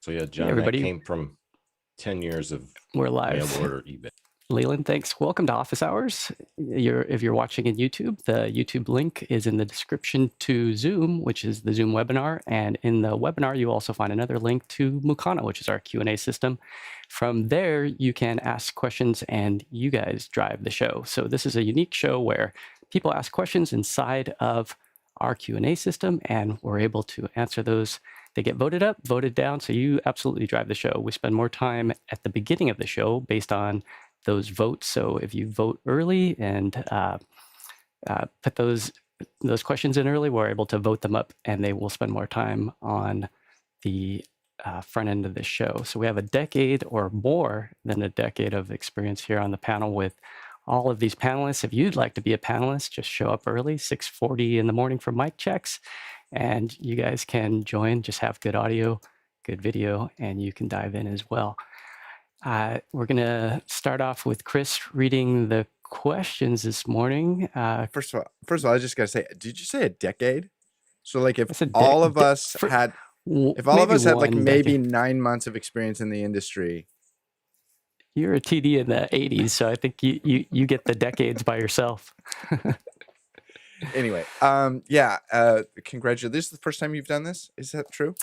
So yeah, Hey, John, that everybody. came from 10 years of We're mail live. order eBay. Leland, thanks. Welcome to Office Hours. If you're watching in YouTube, the YouTube link is in the description to Zoom, which is the Zoom webinar. And in the webinar, you also find another link to Mukana, which is our Q&A system. From there, you can ask questions and you guys drive the show. So this is a unique show where people ask questions inside of our Q&A system, and we're able to answer those. They get voted up, voted down, so you absolutely drive the show. We spend more time at the beginning of the show based on those votes. So if you vote early and put those questions in early, we're able to vote them up, and they will spend more time on the front end of the show. So we have a decade or more than a decade of experience here on the panel with all of these panelists. If you'd like to be a panelist, just show up early, 6:40 in the morning for mic checks, and you guys can join. Just have good audio, good video, and you can dive in as well. We're going to start off with Chris reading the questions this morning. First of all, I just got to say, did you say a decade? So like if That's a all of us had, if all of us had like maybe 9 months of experience in the industry. You're a TD in the 80s, so I think you get the decades by yourself. Anyway, congratulations. This is the first time you've done this? Is that true?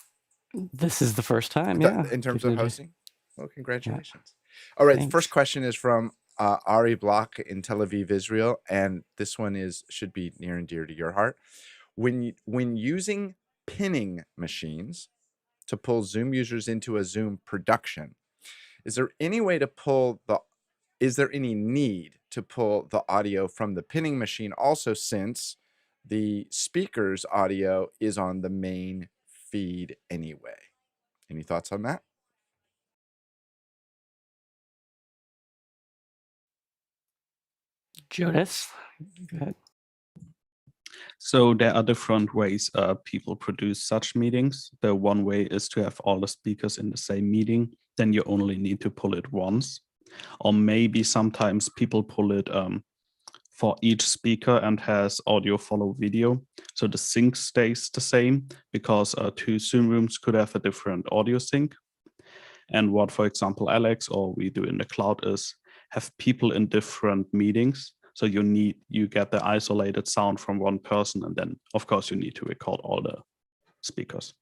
This is the first time, yeah. In terms of hosting? Well, congratulations. Yeah. All right, thanks. The first question is from Ari Block in Tel Aviv, Israel, and this one should be near and dear to your heart. When using pinning machines to pull Zoom users into a Zoom production, is there any need to pull the audio from the pinning machine also, since the speaker's audio is on the main feed anyway? Any thoughts on that? Jonas, go ahead. So there are different ways people produce such meetings. The one way is to have all the speakers in the same meeting. Then you only need to pull it once. Or maybe sometimes people pull it for each speaker and has audio follow video. So the sync stays the same, because two Zoom rooms could have a different audio sync. And what, for example, Alex or we do in the cloud is have people in different meetings. So you get the isolated sound from one person, and then of course you need to record all the speakers.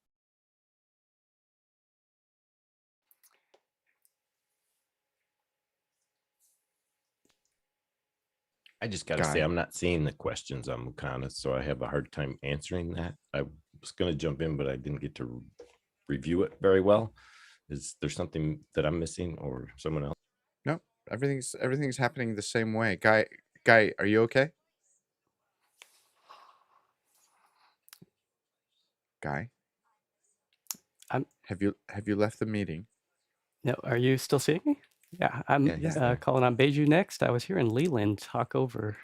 I just got to say, I'm not seeing the questions on Mukana, so I have a hard time answering that. I was going to jump in, but I didn't get to review it very well. Is there something that I'm missing or someone else? No, everything's happening the same way. Guy, are you okay? Guy, have you left the meeting? No, are you still seeing me? Yeah, I'm calling on Beju next. I was hearing Leland talk over.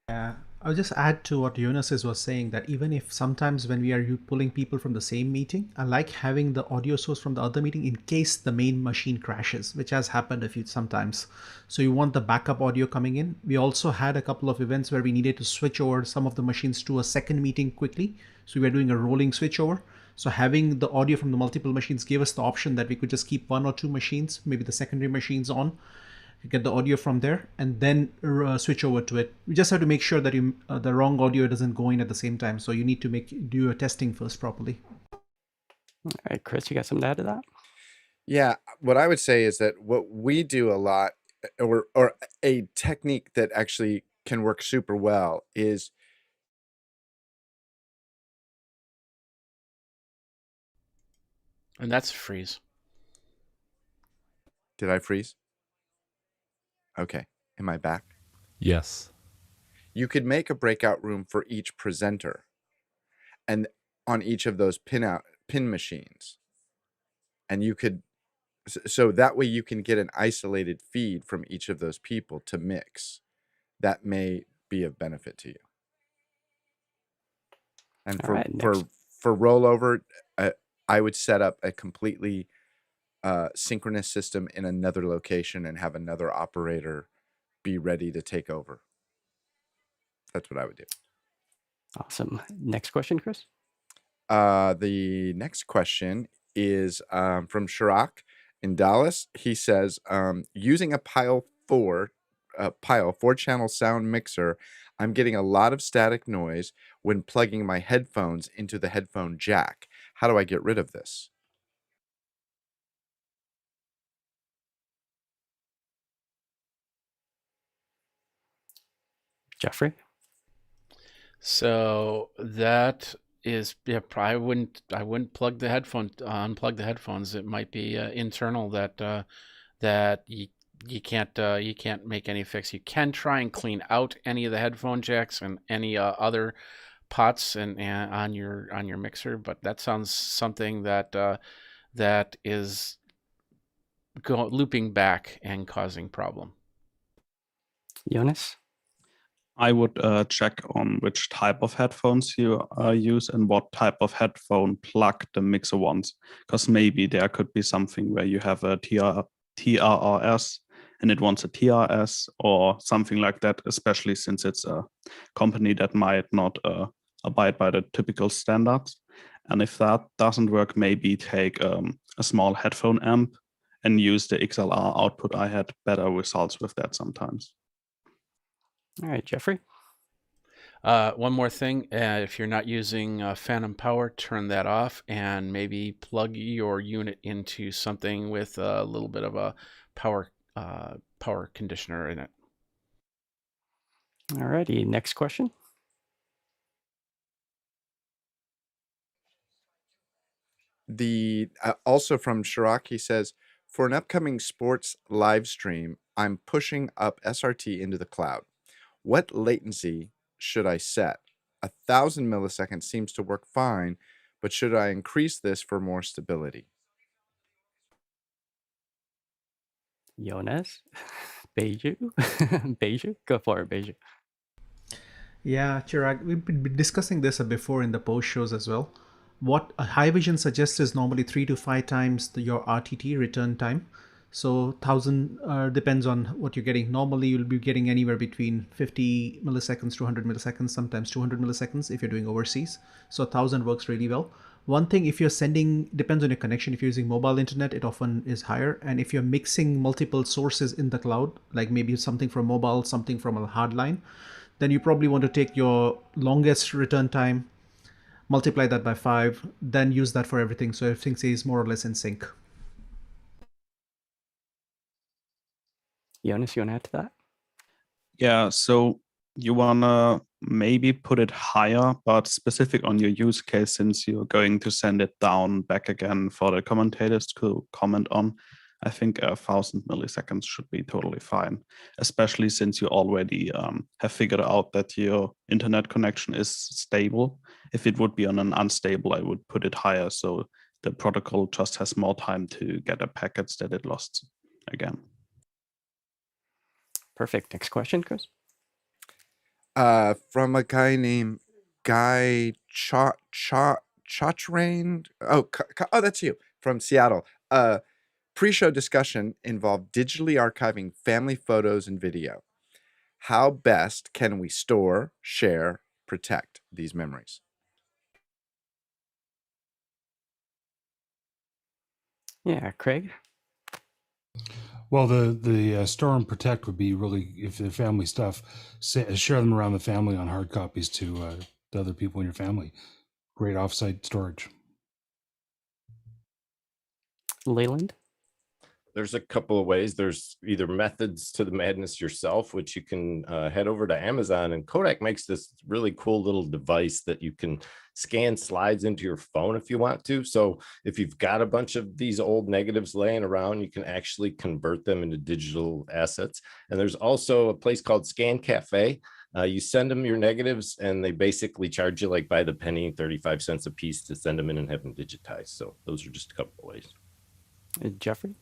Yeah, I'll just add to what Jonas was saying, that even if sometimes when we are pulling people from the same meeting, I like having the audio source from the other meeting in case the main machine crashes, which has happened sometimes. So you want the backup audio coming in. We also had a couple of events where we needed to switch over some of the machines to a second meeting quickly. So we were doing a rolling switchover. So having the audio from the multiple machines gave us the option that we could just keep one or two machines, maybe the secondary machines on, get the audio from there, and then switch over to it. We just have to make sure that the wrong audio doesn't go in at the same time. So you need to do your testing first properly. All right, Chris, you got something to add to that? Yeah, what I would say is that what we do a lot, or a technique that actually can work super well, is and that's freeze. Did I freeze? Okay. Am I back? Yes. You could make a breakout room for each presenter and on each of those pin machines. And you could, so that way you can get an isolated feed from each of those people to mix. That may be of benefit to you. And for rollover, I would set up a completely synchronous system in another location and have another operator be ready to take over. That's what I would do. Awesome. Next question, Chris. The next question is from Shirak in Dallas. He says, using a Pyle 4-channel sound mixer, I'm getting a lot of static noise when plugging my headphones into the headphone jack. How do I get rid of this? Jeffrey? So that is, yeah, I wouldn't unplug the headphones. It might be internal that you can't make any fix. You can try and clean out any of the headphone jacks and any other pots and on your mixer, but that sounds something that is looping back and causing problem. Jonas? I would check on which type of headphones you use and what type of headphone plug the mixer wants, because maybe there could be something where you have a TRRS and it wants a TRS or something like that, especially since it's a company that might not abide by the typical standards. And if that doesn't work, maybe take a small headphone amp and use the XLR output. I had better results with that sometimes. All right, Jeffrey? One more thing, if you're not using phantom power, turn that off and maybe plug your unit into something with a little bit of a power conditioner in it. All righty, next question. Also from Shirak, he says, for an upcoming sports live stream, I'm pushing up SRT into the cloud. What latency should I set? 1,000 milliseconds seems to work fine, but should I increase this for more stability? Jonas? Beiju? Beiju? Go for it, Beiju. Yeah, Chirag, we've been discussing this before in the post shows as well. What a High Vision suggests is normally 3 to 5 times your RTT return time. So 1,000 depends on what you're getting. Normally, you'll be getting anywhere between 50 milliseconds to 100 milliseconds, sometimes 200 milliseconds if you're doing overseas. So 1,000 works really well. One thing, if you're sending, depends on your connection. If you're using mobile internet, it often is higher. And if you're mixing multiple sources in the cloud, like maybe something from mobile, something from a hard line, then you probably want to take your longest return time, multiply that by 5, then use that for everything. So everything stays more or less in sync. Jonas, you want to add to that? Yeah, so you want to maybe put it higher, but specific on your use case, since you're going to send it down back again for the commentators to comment on. I think 1,000 milliseconds should be totally fine, especially since you already have figured out that your internet connection is stable. If it would be on an unstable, I would put it higher so the protocol just has more time to get the packets that it lost again. Perfect. Next question, Chris. From a guy named Guy Chatrain. Oh, that's you from Seattle. Pre-show discussion involved digitally archiving family photos and video. How best can we store, share, protect these memories? Yeah, Craig. Well, the store and protect would be really, if they're family stuff, share them around the family on hard copies to other people in your family. Great offsite storage. Leyland? There's a couple of ways. There's either methods to the madness yourself, which you can head over to Amazon, and Kodak makes this really cool little device that you can scan slides into your phone if you want to. So if you've got a bunch of these old negatives laying around, you can actually convert them into digital assets. And there's also a place called Scan Cafe. You send them your negatives and they basically charge you like by the penny, 35 cents a piece to send them in and have them digitized. So those are just a couple of ways. Jeffrey?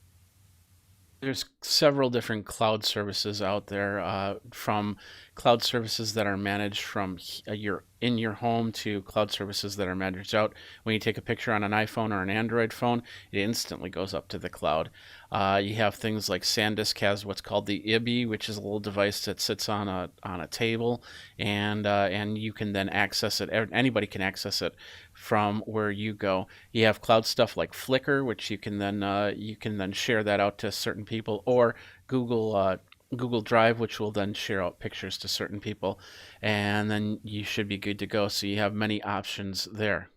There's several different cloud services out there, from cloud services that are managed from your in your home to cloud services that are managed out. When you take a picture on an iPhone or an Android phone, it instantly goes up to the cloud. You have things like SanDisk has what's called the IBI, which is a little device that sits on a table, and you can then access it. Anybody can access it from where you go. You have cloud stuff like Flickr, which you can then share that out to certain people, or Google Drive, which will then share out pictures to certain people, and then you should be good to go. So you have many options there.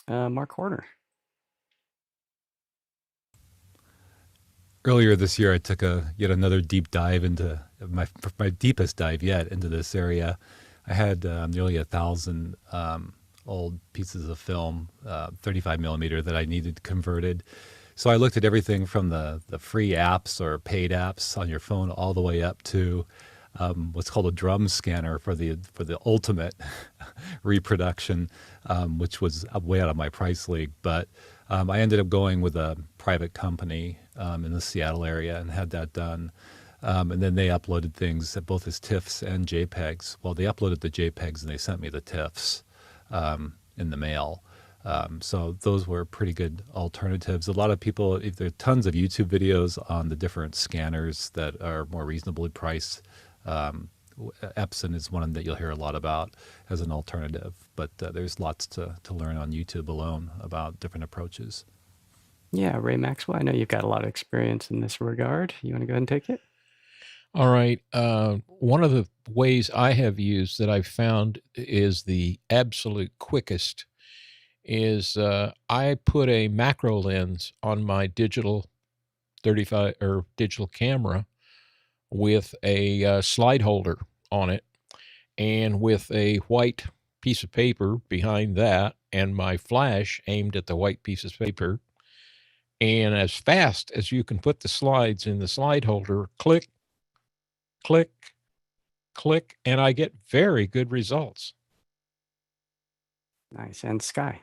Mark Horner. Earlier this year, I took yet another deep dive into my deepest dive yet into this area. I had nearly 1,000 old pieces of film, 35 millimeter, that I needed converted. So I looked at everything from the free apps or paid apps on your phone all the way up to what's called a drum scanner for the ultimate reproduction, which was way out of my price league. But I ended up going with a private company in the Seattle area and had that done. And then they uploaded things both as TIFFs and JPEGs. Well, they uploaded the JPEGs and they sent me the TIFFs in the mail. So those were pretty good alternatives. A lot of people, there are tons of YouTube videos on the different scanners that are more reasonably priced. Epson is one that you'll hear a lot about as an alternative, but there's lots to learn on YouTube alone about different approaches. Yeah, Ray Maxwell, I know you've got a lot of experience in this regard. You want to go ahead and take it? All right. One of the ways I have used that I've found is the absolute quickest is I put a macro lens on my digital 35 or digital camera with a slide holder on it, and with a white piece of paper behind that, and my flash aimed at the white piece of paper. And as fast as you can put the slides in the slide holder, click, click, click, and I get very good results. Nice. And Sky.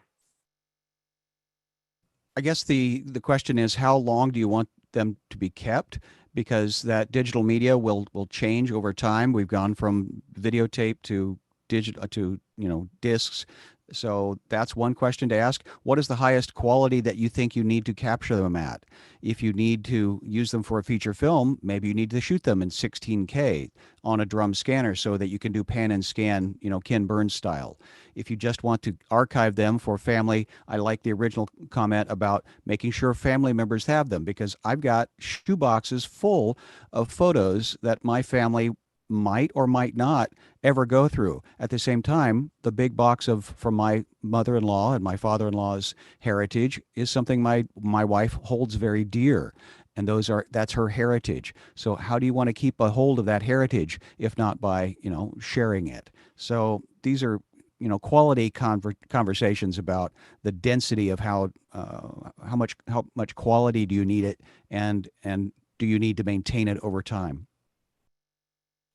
I guess the question is, how long do you want them to be kept? Because that digital media will change over time. We've gone from videotape to digital to discs. So that's one question to ask. What is the highest quality that you think you need to capture them at? If you need to use them for a feature film, maybe you need to shoot them in 16K on a drum scanner so that you can do pan and scan, Ken Burns style. If you just want to archive them for family, I like the original comment about making sure family members have them, because I've got shoeboxes full of photos that my family might or might not ever go through. At the same time, the big box from my mother-in-law and my father-in-law's heritage is something my wife holds very dear, and that's her heritage. So how do you want to keep a hold of that heritage if not by sharing it? So these are quality conversations about the density of how much quality do you need it, and do you need to maintain it over time?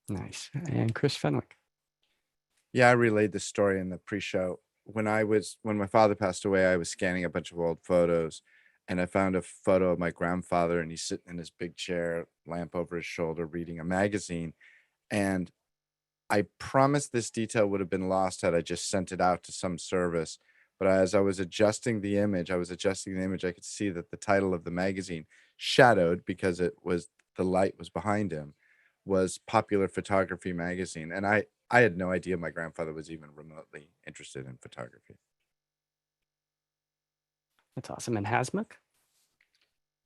Nice. And Chris Fenwick. Yeah, I relayed this story in the pre-show. When my father passed away, I was scanning a bunch of old photos, and I found a photo of my grandfather, and he's sitting in his big chair, lamp over his shoulder, reading a magazine. And I promised this detail would have been lost had I just sent it out to some service. But as I was adjusting the image, I could see that the title of the magazine, shadowed because the light was behind him, was Popular Photography magazine. And I had no idea my grandfather was even remotely interested in photography. That's awesome. And Hasmuk?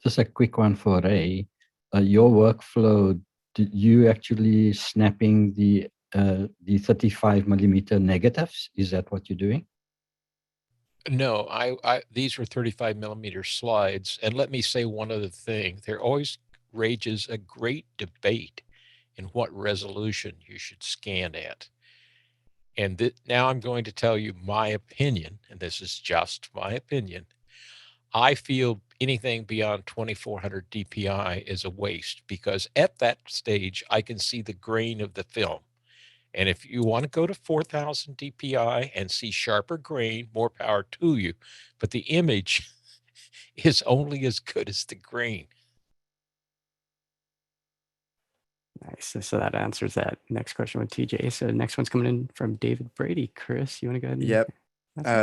Just a quick one for Ray. Your workflow, did you actually snapping the 35 millimeter negatives? Is that what you're doing? No, these are 35 millimeter slides. And let me say one other thing. There always rages a great debate in what resolution you should scan at. And now I'm going to tell you my opinion, and this is just my opinion. I feel anything beyond 2400 DPI is a waste, because at that stage, I can see the grain of the film. And if you want to go to 4000 DPI and see sharper grain, more power to you. But the image is only as good as the grain. Nice. So that answers that next question with TJ. So the next one's coming in from David Brady. Chris, you want to go ahead and Yep.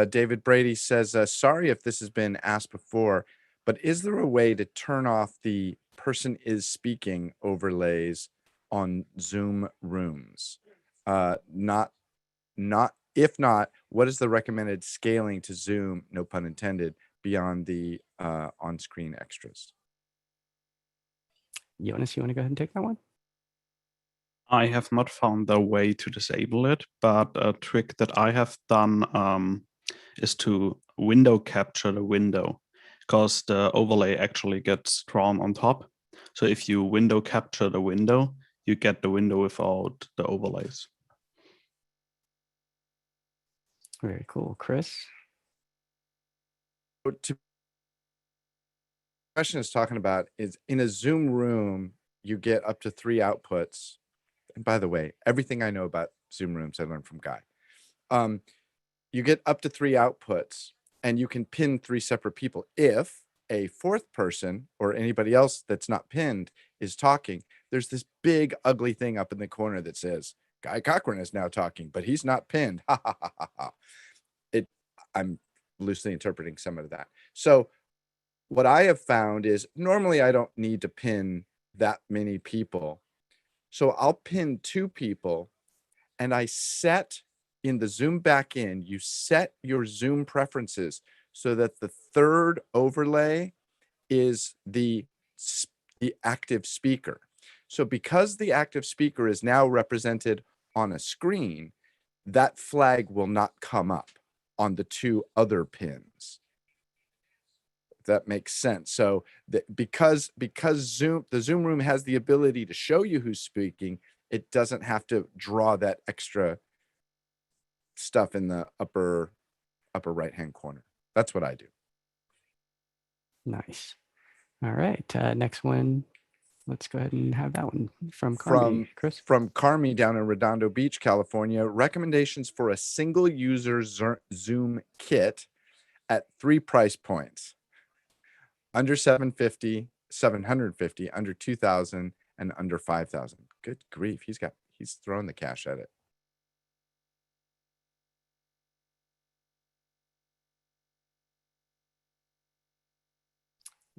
David Brady says, sorry if this has been asked before, but is there a way to turn off the person is speaking overlays on Zoom rooms? If not, what is the recommended scaling to Zoom, no pun intended, beyond the on-screen extras? Jonas, you want to go ahead and take that one? I have not found a way to disable it, but a trick that I have done is to window capture the window, because the overlay actually gets drawn on top. So if you window capture the window, you get the window without the overlays. Very cool. Chris? The question is talking about is in a Zoom room, you get up to 3 outputs. And by the way, everything I know about Zoom rooms, I learned from Guy. You get up to 3 outputs and you can pin 3 separate people. If a 4th person or anybody else that's not pinned is talking, there's this big ugly thing up in the corner that says, Guy Cochran is now talking, but he's not pinned. Ha ha ha ha ha. I'm loosely interpreting some of that. So what I have found is normally I don't need to pin that many people. So I'll pin 2 people and I set in the Zoom backend, you set your Zoom preferences so that the 3rd overlay is the active speaker. So because the active speaker is now represented on a screen, that flag will not come up on the 2 other pins. If that makes sense. So because the Zoom room has the ability to show you who's speaking, it doesn't have to draw that extra stuff in the upper right hand corner. That's what I do. Nice. All right. Next one. Let's go ahead and have that one from Carmi. Chris? From Carmi down in Redondo Beach, California. Recommendations for a single user Zoom kit at 3 price points. Under 750, under 2,000, and under 5,000. Good grief. He's throwing the cash at it.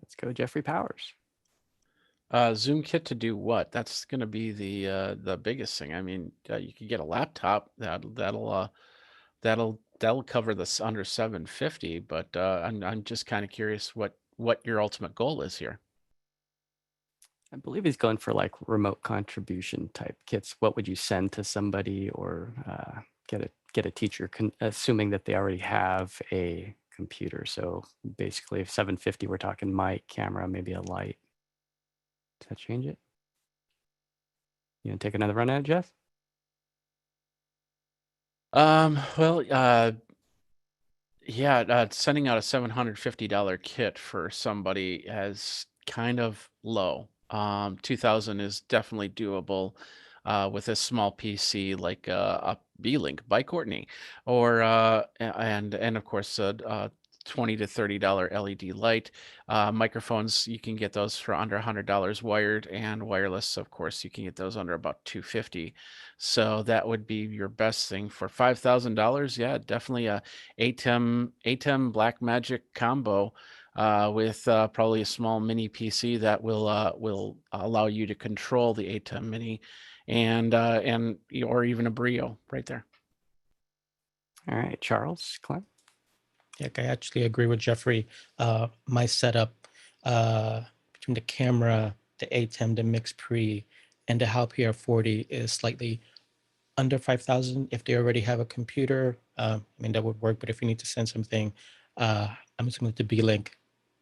Let's go Jeffrey Powers. Zoom kit to do what? That's going to be the biggest thing. I mean, you could get a laptop that'll cover this under 750. But I'm just kind of curious what your ultimate goal is here. I believe he's going for like remote contribution type kits. What would you send to somebody or get a teacher, assuming that they already have a computer? So basically, if 750, we're talking mic, camera, maybe a light. Does that change it? You gonna take another run at it, Jeff? Well, yeah, sending out a $750 kit for somebody is kind of low. 2,000 is definitely doable with a small PC like a B-Link by Courtney, or and of course $20 to $30 LED light. Microphones, you can get those for under $100 wired, and wireless, of course, you can get those under about $250. So that would be your best thing for $5,000. Yeah, definitely a ATEM Blackmagic combo with probably a small mini PC that will allow you to control the ATEM Mini, and or even a Brio right there. All right, Charles, Clem. Yeah, I actually agree with Jeffrey. My setup between the camera, the ATEM, the Mix Pre, and the HAL PR40 is slightly under 5,000. If they already have a computer, I mean, that would work. But if you need to send something, I'm assuming the B-Link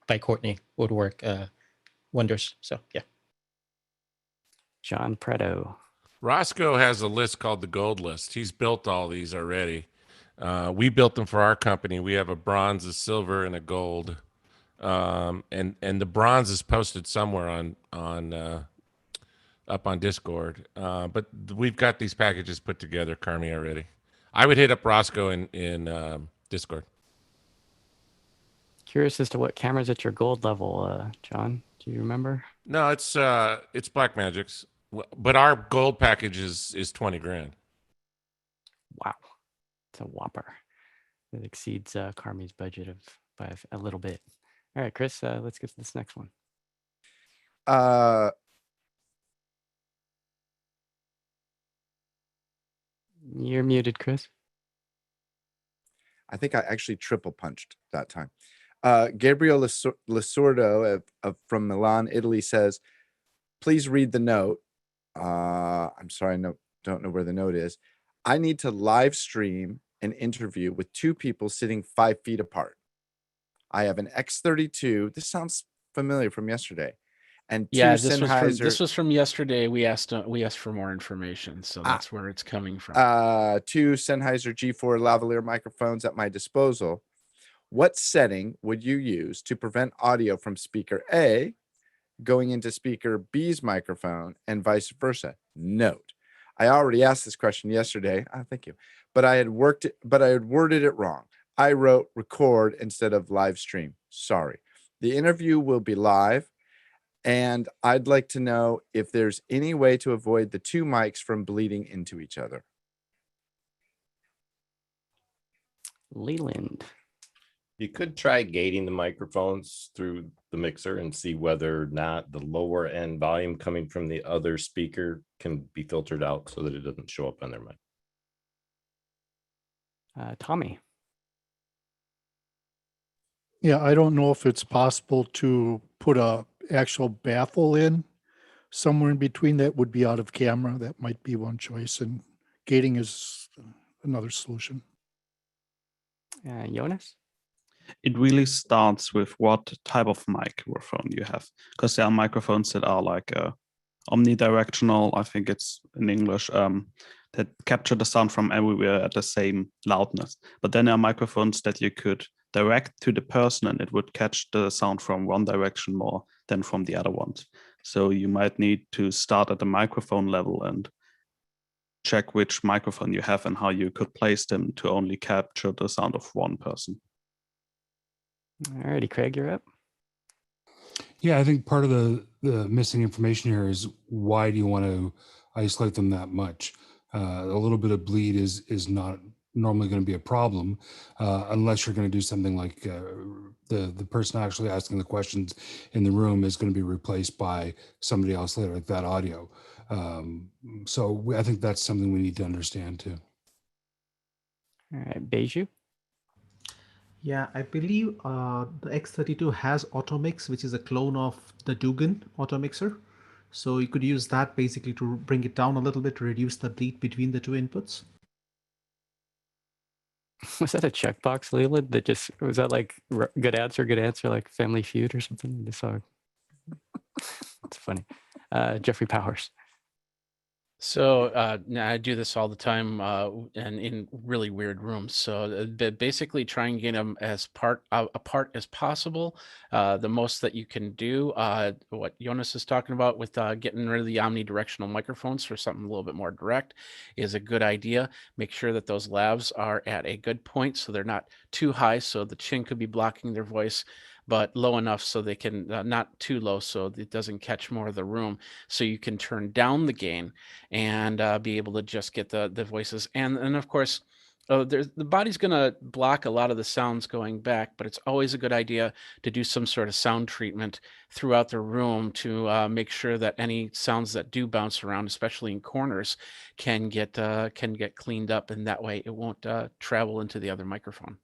by Courtney would work wonders. So, yeah. John Preto. Roscoe has a list called the Gold List. He's built all these already. We built them for our company. We have a bronze, a silver, and a gold. And the bronze is posted somewhere on up on Discord. But we've got these packages put together, Carmi, already. I would hit up Roscoe in Discord. Curious as to what camera's at your gold level, John. Do you remember? No, it's Blackmagic's. But our gold package is 20 grand. Wow, it's a whopper. It exceeds Carmi's budget by a little bit. All right, Chris, let's get to this next one. You're muted, Chris. I think I actually triple punched that time. Gabriel Lasordo from Milan, Italy says, please read the note. I'm sorry, don't know where the note is. I need to live stream an interview with two people sitting 5 feet apart. I have an X32. This sounds familiar from yesterday. And two Sennheiser. This was from yesterday. We asked for more information, so that's where it's coming from. Two Sennheiser G4 lavalier microphones at my disposal. What setting would you use to prevent audio from speaker A going into speaker B's microphone and vice versa? Note, I already asked this question yesterday. Thank you. But I had worded it wrong. I wrote record instead of live stream. Sorry. The interview will be live, and I'd like to know if there's any way to avoid the two mics from bleeding into each other. Leland. You could try gating the microphones through the mixer and see whether or not the lower end volume coming from the other speaker can be filtered out so that it doesn't show up on their mic. Tommy. Yeah, I don't know if it's possible to put a actual baffle in somewhere in between. That would be out of camera. That might be one choice, and gating is another solution. Jonas? It really starts with what type of microphone you have, because there are microphones that are like omnidirectional, I think it's in English, that capture the sound from everywhere at the same loudness. But then there are microphones that you could direct to the person and it would catch the sound from one direction more than from the other ones. So you might need to start at the microphone level and check which microphone you have and how you could place them to only capture the sound of one person. All righty, Craig, you're up. Yeah, I think part of the missing information here is why do you want to isolate them that much? A little bit of bleed is not normally going to be a problem unless you're going to do something like the person actually asking the questions in the room is going to be replaced by somebody else later, like that audio. So I think that's something we need to understand too. All right, Beju. Yeah, I believe the X32 has AutoMix, which is a clone of the Dugan AutoMixer. So you could use that basically to bring it down a little bit to reduce the bleed between the two inputs. Was that a checkbox, Leland? Was that like good answer, like Family Feud or something? I just saw. It's funny. Jeffrey Powers. So I do this all the time and in really weird rooms. So basically try and get them as apart as possible. The most that you can do, what Jonas is talking about with getting rid of the omnidirectional microphones for something a little bit more direct is a good idea. Make sure that those lavs are at a good point so they're not too high so the chin could be blocking their voice, but low enough so they can not too low so it doesn't catch more of the room, so you can turn down the gain and be able to just get the voices. And of course, the body's going to block a lot of the sounds going back, but it's always a good idea to do some sort of sound treatment throughout the room to make sure that any sounds that do bounce around, especially in corners, can get cleaned up, and that way it won't travel into the other microphone.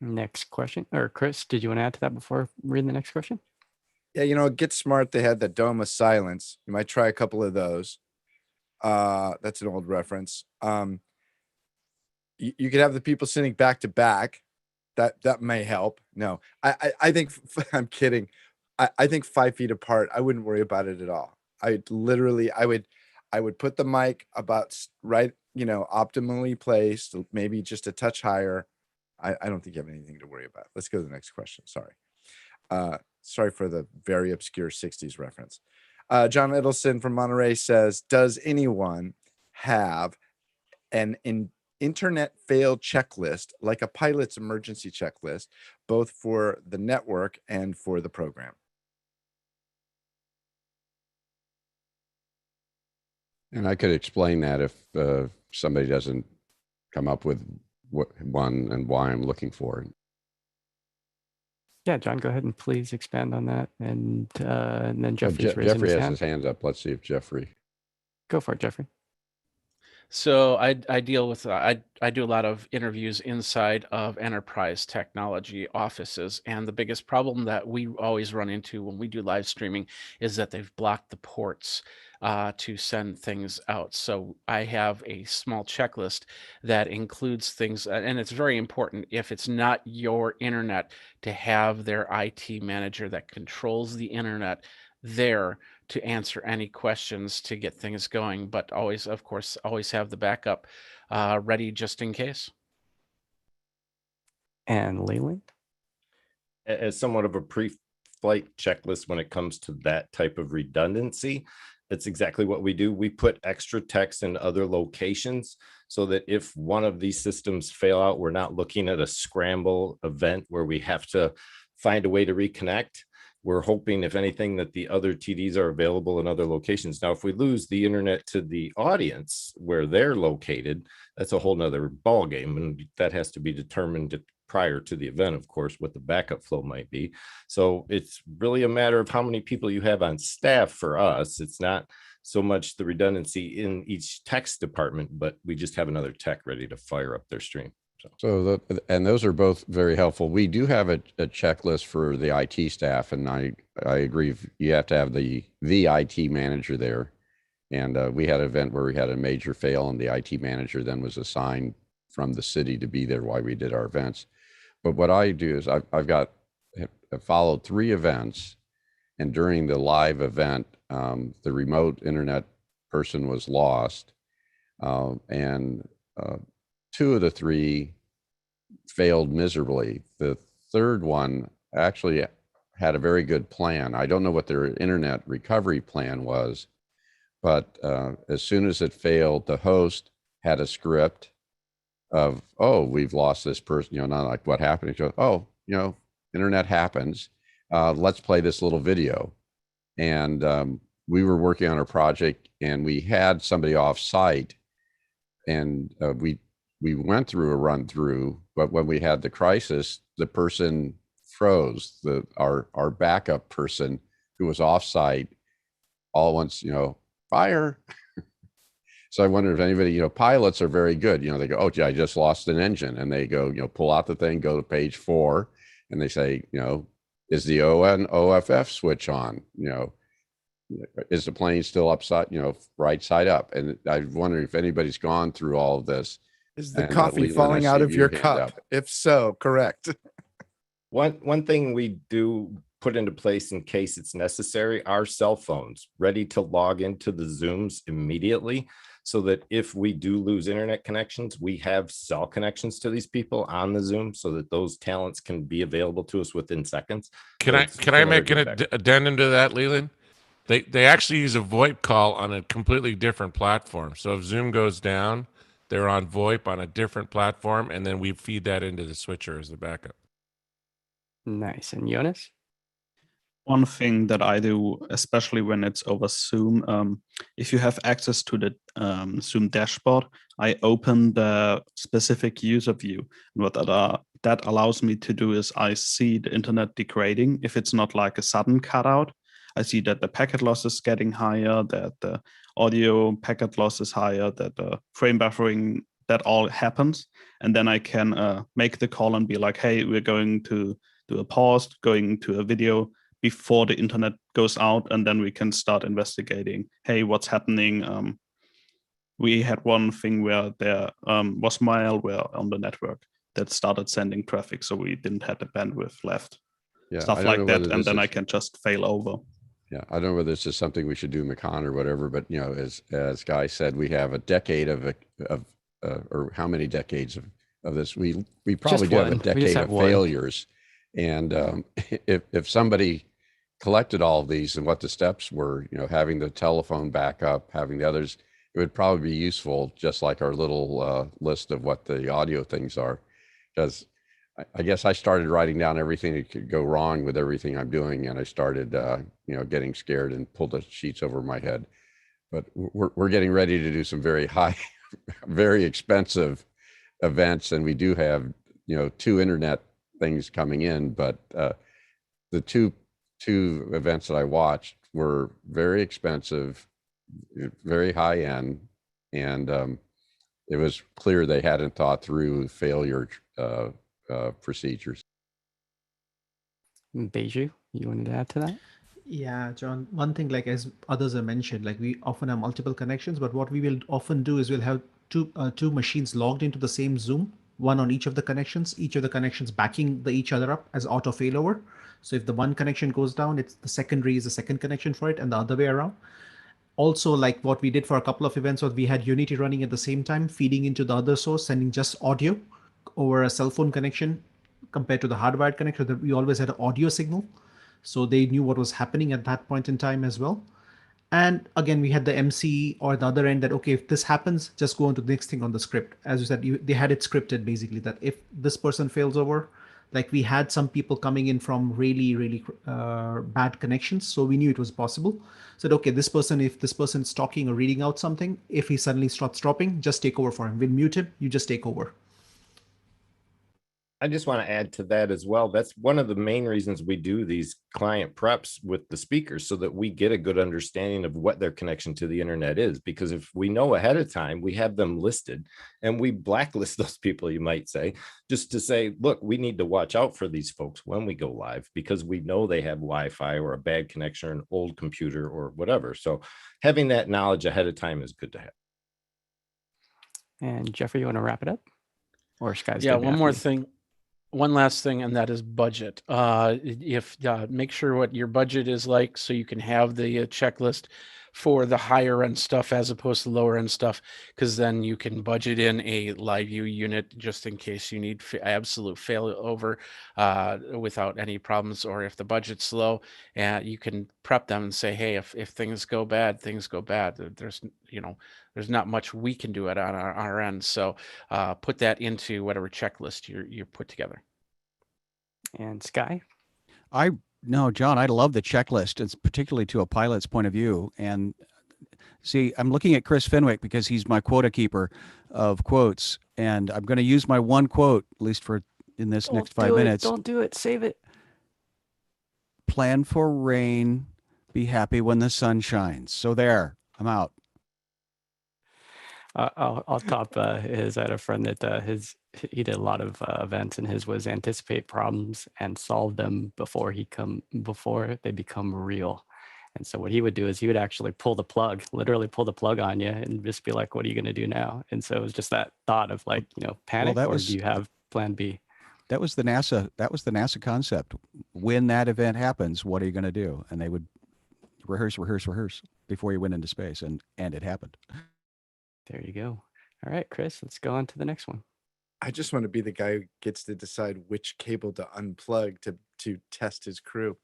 Next question. Or Chris, did you want to add to that before reading the next question? Yeah, Get Smart, they had the Dome of Silence. You might try a couple of those. That's an old reference. You could have the people sitting back to back. That may help. No, I think I'm kidding. I think 5 feet apart, I wouldn't worry about it at all. I would put the mic about right, optimally placed, maybe just a touch higher. I don't think you have anything to worry about. Let's go to the next question. Sorry. Sorry for the very obscure 60s reference. John Edelson from Monterey says, does anyone have an internet fail checklist, like a pilot's emergency checklist, both for the network and for the program? And I could explain that if somebody doesn't come up with what one and why I'm looking for it. Yeah, John, go ahead and please expand on that. And then Jeffrey's raising Jeffrey his has hand. his hands up. Let's see if Jeffrey. Go for it, Jeffrey. So I deal with I do a lot of interviews inside of enterprise technology offices, and the biggest problem that we always run into when we do live streaming is that they've blocked the ports to send things out. So I have a small checklist that includes things, and it's very important if it's not your internet to have their IT manager that controls the internet there to answer any questions to get things going, but always, of course, always have the backup ready just in case. And Leland? As somewhat of a pre-flight checklist when it comes to that type of redundancy, that's exactly what we do. We put extra text in other locations so that if one of these systems fail out, we're not looking at a scramble event where we have to find a way to reconnect. We're hoping, if anything, that the other TDs are available in other locations. Now, if we lose the internet to the audience where they're located, that's a whole nother ballgame. And that has to be determined prior to the event, of course, what the backup flow might be. So it's really a matter of how many people you have on staff for us. It's not so much the redundancy in each text department, but we just have another tech ready to fire up their stream. And those are both very helpful. We do have a checklist for the IT staff, and I agree. You have to have the IT manager there. And we had an event where we had a major fail, and the IT manager then was assigned from the city to be there while we did our events. But what I do is I've followed 3 events, and during the live event, the remote internet person was lost, and 2 of the 3 failed miserably. The third one actually had a very good plan. I don't know what their internet recovery plan was, but as soon as it failed, the host had a script of, oh, we've lost this person, not like what happened. He goes, oh, internet happens. Let's play this little video. And we were working on a project, and we had somebody off site, and we went through a run through, but when we had the crisis, the person froze. Our backup person who was off site all once, fire. So I wonder if anybody, pilots are very good. They go, oh, gee, I just lost an engine. And they go, pull out the thing, go to page 4, and they say, is the ON OFF switch on? Is the plane still upside, right side up? And I wonder if anybody's gone through all of this. Is the coffee falling out of your cup? If so, correct. One thing we do put into place in case it's necessary, our cell phones ready to log into the Zooms immediately, so that if we do lose internet connections, we have cell connections to these people on the Zoom so that those talents can be available to us within seconds. Can I make an addendum to that, Leland? They actually use a VoIP call on a completely different platform. So if Zoom goes down, they're on VoIP on a different platform, and then we feed that into the switcher as the backup. Nice. And Jonas? One thing that I do, especially when it's over Zoom, if you have access to the Zoom dashboard, I open the specific user view. And what that allows me to do is I see the internet degrading. If it's not like a sudden cutout, I see that the packet loss is getting higher, that the audio packet loss is higher, that the frame buffering, that all happens. And then I can make the call and be like, hey, we're going to do a pause, going to a video before the internet goes out, and then we can start investigating, hey, what's happening? We had one thing where there was malware on the network that started sending traffic, so we didn't have the bandwidth left. Yeah, stuff like that, and then I can just fail over. Yeah, I don't know whether this is something we should do, McCon, or whatever, but as Guy said, we have a decade of or how many decades of this? We probably do have a decade of failures, and if somebody collected all of these and what the steps were, having the telephone backup, having the others, it would probably be useful, just like our little list of what the audio things are, because I guess I started writing down everything that could go wrong with everything I'm doing, and I started, getting scared and pulled the sheets over my head. but we're getting ready to do some very high, very expensive events, and we do have, you know, 2 internet things coming in, but the two events that I watched were very expensive, very high end, and it was clear they hadn't thought through failure procedures. Beju, you wanted to add to that? Yeah, John, one thing, like as others have mentioned, like we often have multiple connections, but what we will often do is we'll have two machines logged into the same Zoom, one on each of the connections, each of the connections backing each other up as auto failover. So if the one connection goes down, it's the secondary is the second connection for it, and the other way around. Also, like what we did for a couple of events was we had Unity running at the same time, feeding into the other source, sending just audio over a cell phone connection compared to the hardwired connection. We always had an audio signal. So they knew what was happening at that point in time as well. And again, we had the MC or the other end that, okay, if this happens, just go on to the next thing on the script. As you said, they had it scripted basically that if this person fails over, like we had some people coming in from really bad connections. So we knew it was possible. Said, okay, this person, if this person is talking or reading out something, if he suddenly starts dropping, just take over for him. We'll mute him, you just take over. I just want to add to that as well. That's one of the main reasons we do these client preps with the speakers, so that we get a good understanding of what their connection to the internet is. Because if we know ahead of time, we have them listed and we blacklist those people, you might say, just to say, look, we need to watch out for these folks when we go live, because we know they have Wi-Fi or a bad connection or an old computer or whatever. So having that knowledge ahead of time is good to have. And Jeffrey, you want to wrap it up? Or Sky's? Yeah, one more thing. One last thing, and that is budget. Make sure what your budget is like, so you can have the checklist for the higher end stuff as opposed to lower end stuff, because then you can budget in a live view unit just in case you need absolute failover without any problems, or if the budget's low, you can prep them and say, hey, if things go bad, things go bad. There's not much we can do it on our end. So put that into whatever checklist you put together. And Sky? No, John, I love the checklist. It's particularly to a pilot's point of view. And see, I'm looking at Chris Fenwick because he's my quota keeper of quotes. And I'm going to use my one quote, at least for in this next 5 minutes. Don't do it. Save it. Plan for rain. Be happy when the sun shines. So there, I'm out. I'll top his. I had a friend that he did a lot of events, and his was anticipate problems and solve them before they become real. And so what he would do is he would actually literally pull the plug on you and just be like, what are you going to do now? And so it was just that thought of like, panic, or do you have plan B? That was the NASA concept. When that event happens, what are you going to do? And they would rehearse before you went into space, and it happened. There you go. All right, Chris, let's go on to the next one. I just want to be the guy who gets to decide which cable to unplug to test his crew.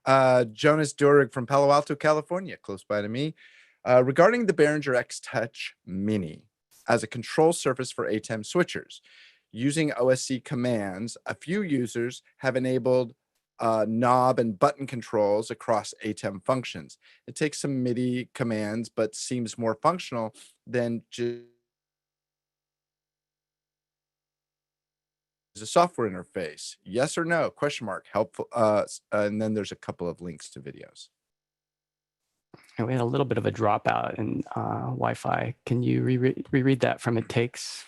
Jonas Durig from Palo Alto, California, close by to me. Regarding the Behringer X Touch Mini as a control surface for ATEM switchers, using OSC commands, a few users have enabled knob and button controls across ATEM functions. It takes some MIDI commands, but seems more functional than just a software interface. Yes or no? Question mark. Helpful. And then there's a couple of links to videos. And we had a little bit of a dropout in Wi-Fi. Can you reread that from It Takes?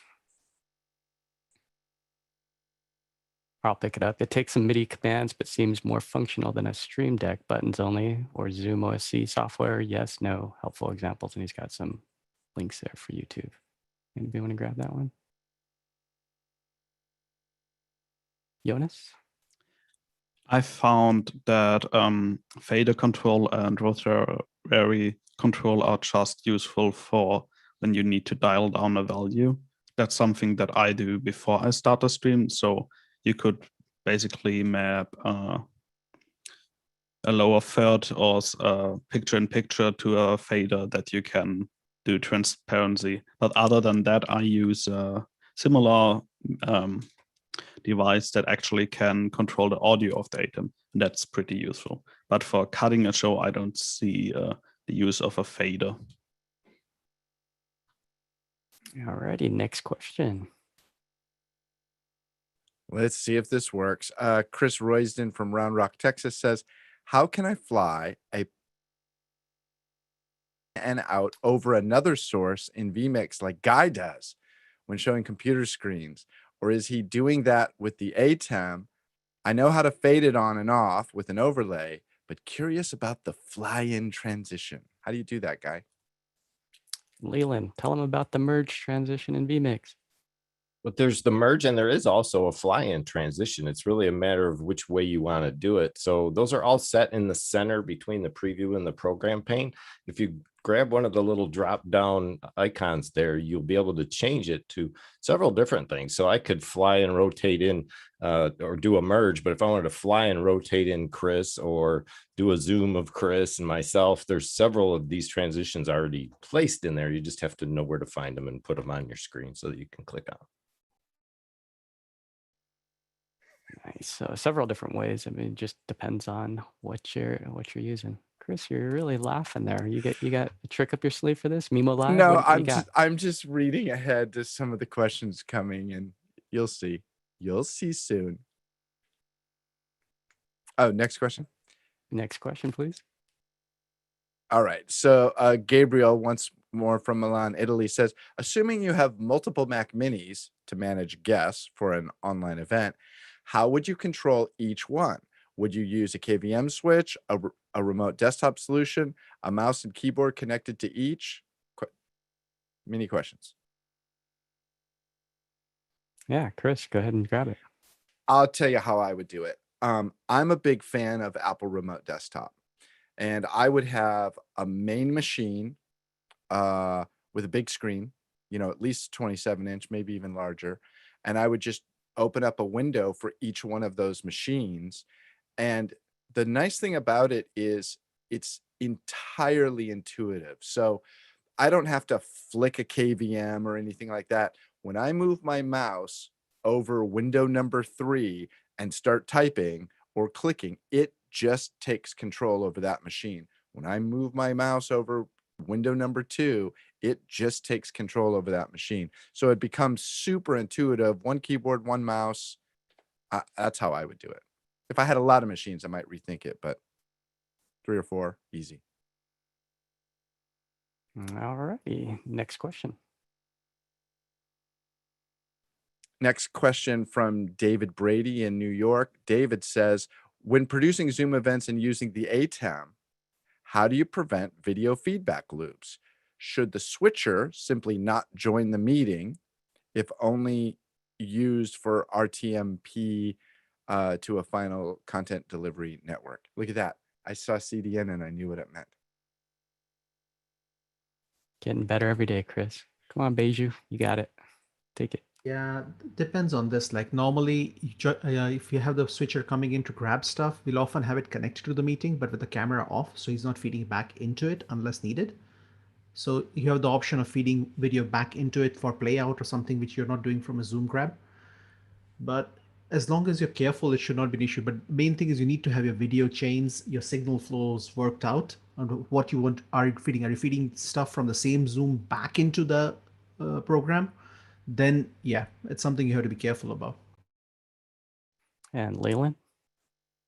I'll pick it up. It takes some MIDI commands, but seems more functional than a Stream Deck buttons only or Zoom OSC software. Yes, no, helpful examples. And he's got some links there for YouTube. Anybody want to grab that one? Jonas? I found that fader control and rotary control are just useful for when you need to dial down a value. That's something that I do before I start a stream. So you could basically map a lower third or picture-in-picture to a fader that you can do transparency. But other than that, I use a similar device that actually can control the audio of the ATEM. And that's pretty useful. But for cutting a show, I don't see the use of a fader. Alrighty, next question. Let's see if this works. Chris Roysden from Round Rock, Texas says, how can I fly a and out over another source in vMix like Guy does when showing computer screens? Or is he doing that with the ATEM? I know how to fade it on and off with an overlay, but curious about the fly-in transition. How do you do that, Guy? Leland, tell him about the merge transition in vMix. But there's the merge and there is also a fly-in transition. It's really a matter of which way you want to do it. So those are all set in the center between the preview and the program pane. If you grab one of the little drop down icons there, you'll be able to change it to several different things. So I could fly and rotate in or do a merge, but if I wanted to fly and rotate in Chris or do a zoom of Chris and myself, there's several of these transitions already placed in there. You just have to know where to find them and put them on your screen so that you can click on them. Nice. So several different ways. I mean, it just depends on what you're using. Chris, you're really laughing there. You got a trick up your sleeve for this? Mimo Live? No, what I'm just reading ahead to some of the questions coming, and you'll see. You'll see soon. Oh, next question. Next question, please. All right. So Gabriel, once more from Milan, Italy, says, assuming you have multiple Mac Minis to manage guests for an online event, how would you control each one? Would you use a KVM switch, a remote desktop solution, a mouse and keyboard connected to each? Mini questions. Yeah, Chris, go ahead and grab it. I'll tell you how I would do it. I'm a big fan of Apple Remote Desktop, and I would have a main machine with a big screen, at least 27-inch, maybe even larger, and I would just open up a window for each one of those machines. And the nice thing about it is it's entirely intuitive. So I don't have to flick a KVM or anything like that. When I move my mouse over window number 3 and start typing or clicking, it just takes control over that machine. When I move my mouse over window number 2, it just takes control over that machine. So it becomes super intuitive. One keyboard, one mouse. That's how I would do it. If I had a lot of machines, I might rethink it, but 3 or 4, easy. All righty. Next question. Next question from David Brady in New York. David says, when producing Zoom events and using the ATEM, how do you prevent video feedback loops? Should the switcher simply not join the meeting if only used for RTMP to a final content delivery network? Look at that. I saw CDN and I knew what it meant. Getting better every day, Chris. Come on, Beiju. You got it. Take it. Yeah, depends on this. Like normally, if you have the switcher coming in to grab stuff, we'll often have it connected to the meeting, but with the camera off, so he's not feeding back into it unless needed. So you have the option of feeding video back into it for play out or something which you're not doing from a Zoom grab. But as long as you're careful, it should not be an issue. But main thing is you need to have your video chains, your signal flows worked out on what you want. Are you feeding? Are you feeding stuff from the same Zoom back into the program? Then yeah, it's something you have to be careful about. And Leland?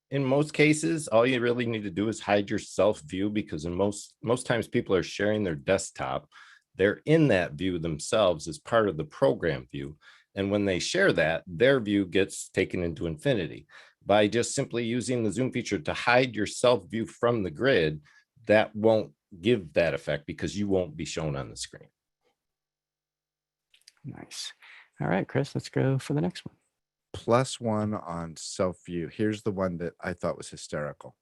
In most cases, all you really need to do is hide your self view, because in most times people are sharing their desktop. They're in that view themselves as part of the program view. And when they share that, their view gets taken into infinity. By just simply using the Zoom feature to hide your self view from the grid, that won't give that effect because you won't be shown on the screen. Nice. All right, Chris, let's go for the next one. +1 on self-view. Here's the one that I thought was hysterical.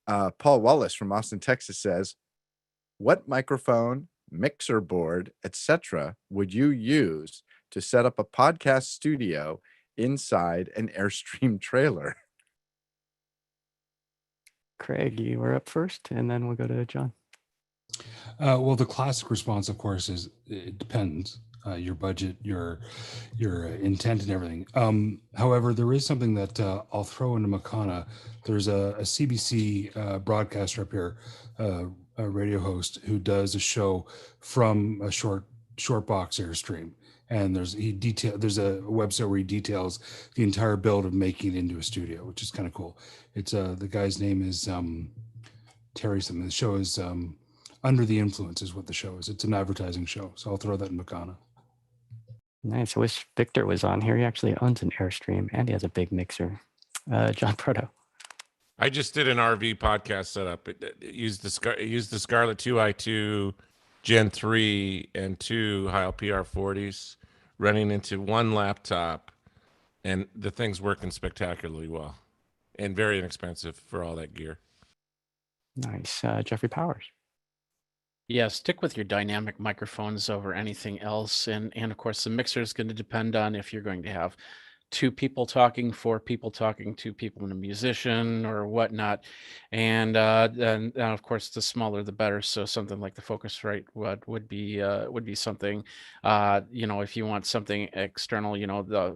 Paul Wallace from Austin, Texas says, what microphone, mixer board, etc. would you use to set up a podcast studio inside an Airstream trailer? Craig, you were up first, and then we'll go to John. Well, the classic response, of course, is it depends. Your budget, your intent, and everything. However, there is something that I'll throw into Makana. There's a CBC broadcaster up here, a radio host, who does a show from a short Shortbox Airstream, and there's a website where he details the entire build of making it into a studio, which is kind of cool. It's the guy's name is Terry something. The show is Under the Influence is what the show is. It's an advertising show, so I'll throw that in Makana. Nice. I wish Victor was on here. He actually owns an Airstream and he has a big mixer. John Proto. I just did an RV podcast setup. It used the Scarlett 2i2 Gen 3 and 2 Heil PR40s running into one laptop, and the thing's working spectacularly well and very inexpensive for all that gear. Nice. Jeffrey Powers. Yeah, stick with your dynamic microphones over anything else. And of course, the mixer is going to depend on if you're going to have 2 people talking, 4 people talking, 2 people and a musician or whatnot. And of course, the smaller the better. So something like the Focusrite would be something. If you want something external,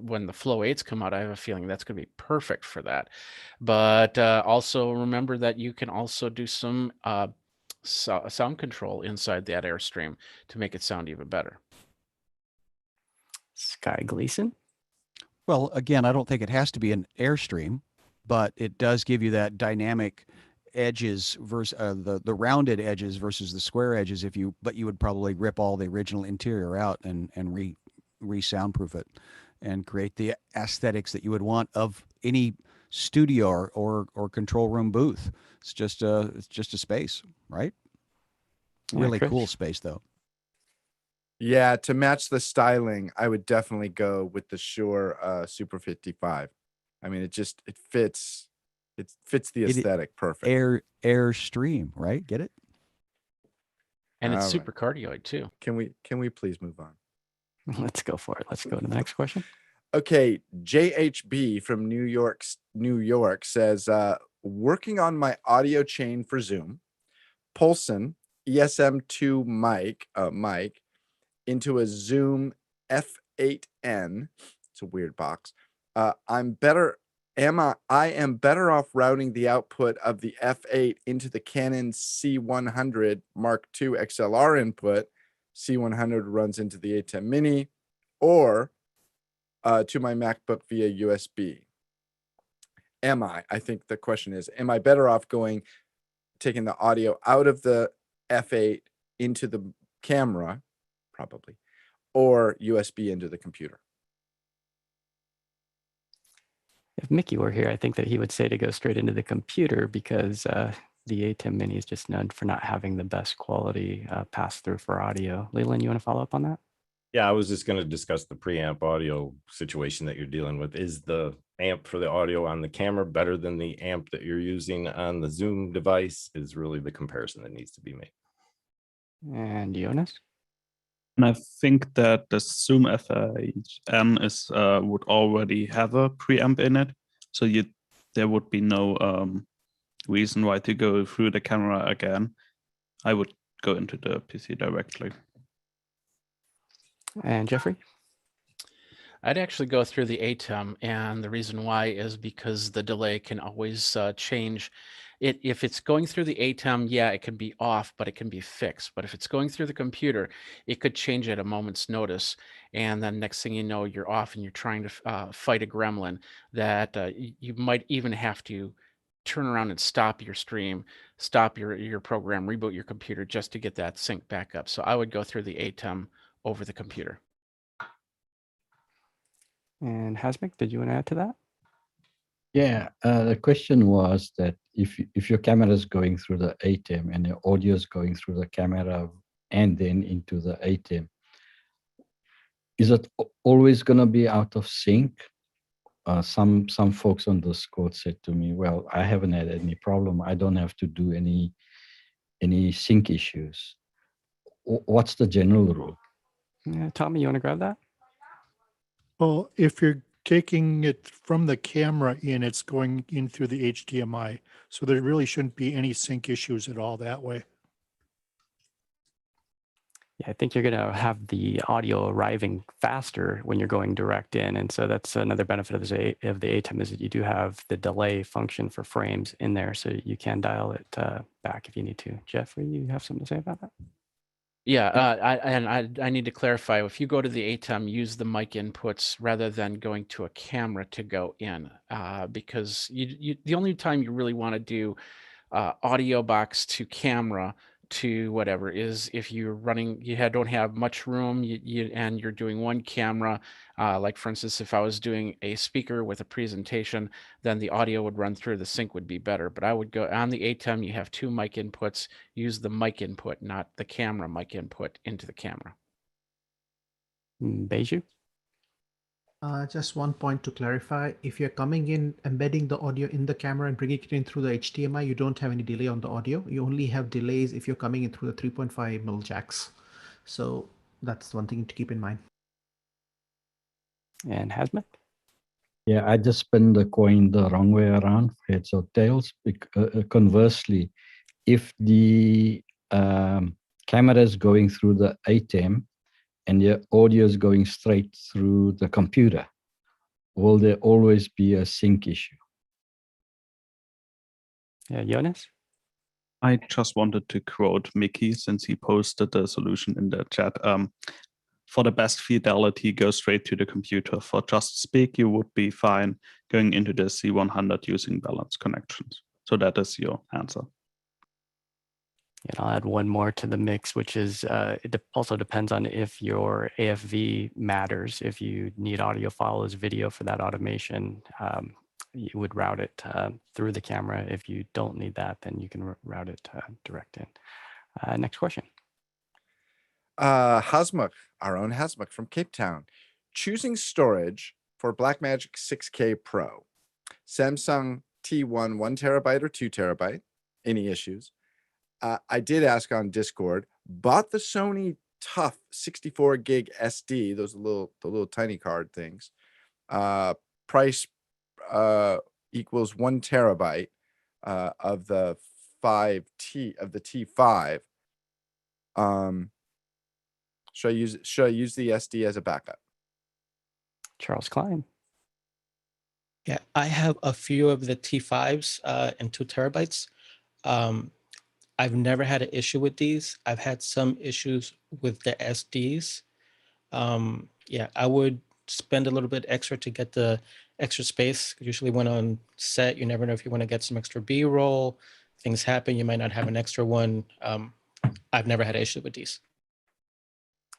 when the Flow 8s come out, I have a feeling that's going to be perfect for that. But also remember that you can also do some sound control inside that Airstream to make it sound even better. Sky Gleason. Well, again, I don't think it has to be an Airstream, but it does give you that dynamic edges versus the rounded edges versus the square edges. But you would probably rip all the original interior out and re-soundproof it and create the aesthetics that you would want of any studio or control room booth. It's just a space, right? Really cool space though. Yeah, to match the styling, I would definitely go with the Shure Super 55. I mean, it fits the aesthetic perfect. Airstream, right? Get it? And it's super cardioid too. Can we please move on? Let's go for it. Let's go to the next question. Okay, JHB from New York says, working on my audio chain for Zoom, Polsen ESM2 mic into a Zoom F8N. It's a weird box. I am better off routing the output of the F8 into the Canon C100 Mark II XLR input. C100 runs into the ATEM Mini, or to my MacBook via USB. I think the question is, am I better off taking the audio out of the F8 into the camera, probably, or USB into the computer? If Mickey were here, I think that he would say to go straight into the computer because the ATEM Mini is just known for not having the best quality pass-through for audio. Leland, you want to follow up on that? Yeah, I was just going to discuss the preamp audio situation that you're dealing with. Is the amp for the audio on the camera better than the amp that you're using on the Zoom device? Is really the comparison that needs to be made. And Jonas? And I think that the Zoom F8N would already have a preamp in it, so there would be no reason why to go through the camera again. I would go into the PC directly. And Jeffrey? I'd actually go through the ATEM, and the reason why is because the delay can always change. If it's going through the ATEM, yeah, it can be off, but it can be fixed. But if it's going through the computer, it could change at a moment's notice. And then next thing you know, you're off and you're trying to fight a gremlin that you might even have to turn around and stop your stream, stop your program, reboot your computer just to get that sync back up. So I would go through the ATEM over the computer. And Hasmik, did you want to add to that? Yeah, the question was that if your camera is going through the ATEM and the audio is going through the camera and then into the ATEM, is it always going to be out of sync? Some folks on Discord said to me, "Well, I haven't had any problem. I don't have to do any sync issues." What's the general rule? Yeah, Tommy, you want to grab that? Well, if you're taking it from the camera in, it's going in through the HDMI. So there really shouldn't be any sync issues at all that way. Yeah, I think you're going to have the audio arriving faster when you're going direct in. And so that's another benefit of the ATEM is that you do have the delay function for frames in there. So you can dial it back if you need to. Jeffrey, you have something to say about that? Yeah, I need to clarify. If you go to the ATEM, use the mic inputs rather than going to a camera to go in, because the only time you really want to do audio box to camera to whatever is if you're running, don't have much room, and you're doing one camera. Like for instance, if I was doing a speaker with a presentation, then the audio would run through, the sync would be better. But I would go on the ATEM, you have two mic inputs, use the mic input, not the camera mic input into the camera. Beju? Just one point to clarify. If you're coming in, embedding the audio in the camera and bringing it in through the HDMI, you don't have any delay on the audio. You only have delays if you're coming in through the 3.5 mil jacks. So that's one thing to keep in mind. And Hazmat? Yeah, I just spin the coin the wrong way around, heads or tails. Conversely, if the camera is going through the ATEM and your audio is going straight through the computer, will there always be a sync issue? Yeah, Jonas? I just wanted to quote Mickey since he posted the solution in the chat. For the best fidelity, go straight to the computer. For just speak, you would be fine going into the C100 using balanced connections. So that is your answer. And I'll add one more to the mix, which is it also depends on if your AFV matters. If you need audio file as video for that automation, you would route it through the camera. If you don't need that, then you can route it direct in. Next question. Hasmukh, our own Hasmukh from Cape Town. Choosing storage for Blackmagic 6K Pro. Samsung T1 1 terabyte or 2 terabyte. Any issues? I did ask on Discord, bought the Sony Tough 64 gig SD, those the little tiny card things. Price equals 1 terabyte of the T5. Should I use the SD as a backup? Charles Klein. Yeah, I have a few of the T5s and 2 terabytes. I've never had an issue with these. I've had some issues with the SDs. Yeah, I would spend a little bit extra to get the extra space. Usually when on set, you never know if you want to get some extra B-roll. Things happen, you might not have an extra one. I've never had an issue with these.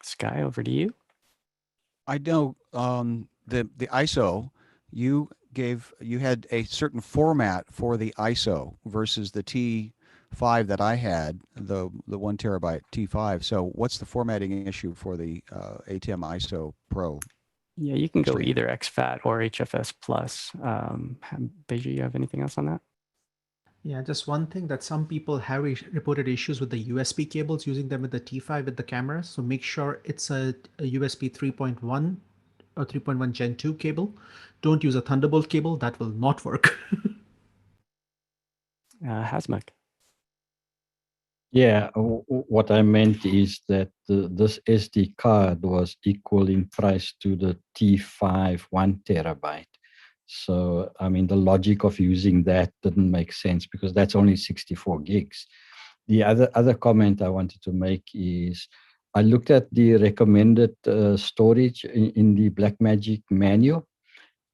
Sky, over to you. I know the ISO, you had a certain format for the ISO versus the T5 that I had, the 1 terabyte T5. So what's the formatting issue for the ATEM ISO Pro? Yeah, you can go either exFAT or HFS plus. Beju, you have anything else on that? Yeah, just one thing that some people have reported issues with the USB cables, using them with the T5 with the camera. So make sure it's a USB 3.1 or 3.1 Gen 2 cable. Don't use a Thunderbolt cable. That will not work. Hasmukh. Yeah, what I meant is that this SD card was equal in price to the T5 1 terabyte. So, I mean, the logic of using that didn't make sense because that's only 64 gigs. The other comment I wanted to make is I looked at the recommended storage in the Blackmagic manual,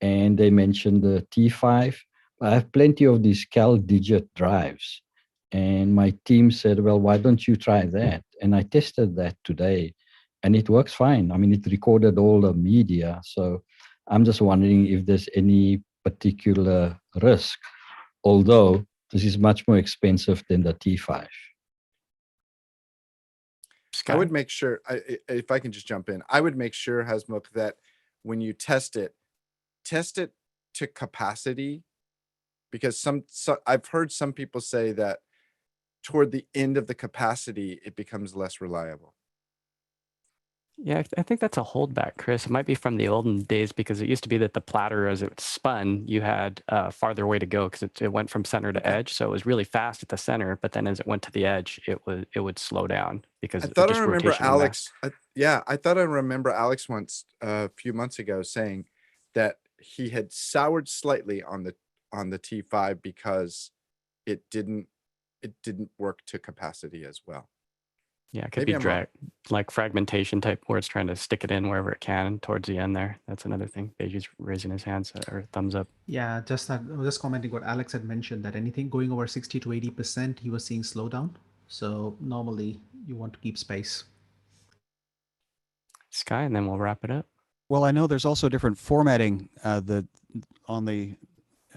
and they mentioned the T5. I have plenty of these CalDigit drives. And my team said, well, why don't you try that? And I tested that today, and it works fine. I mean, it recorded all the media. So I'm just wondering if there's any particular risk, although this is much more expensive than the T5. I would make sure, if I can just jump in, I would make sure, Hasmukh, that when you test it to capacity, because I've heard some people say that toward the end of the capacity, it becomes less reliable. Yeah, I think that's a holdback, Chris. It might be from the olden days because it used to be that the platter, as it spun, you had farther way to go because it went from center to edge. So it was really fast at the center, but then as it went to the edge, it would slow down because I thought of just I remember rotational Alex. I thought I remember Alex once a few months ago saying that he had soured slightly on the T5 because it didn't work to capacity as well. Yeah, it could Maybe be I'm wrong. like fragmentation type, where it's trying to stick it in wherever it can towards the end there. That's another thing. Beju's raising his hands or thumbs up. Yeah, just that. I was just commenting what Alex had mentioned, that anything going over 60 to 80%, he was seeing slowdown. So normally you want to keep space. Sky, and then we'll wrap it up. Well, I know there's also different formatting on the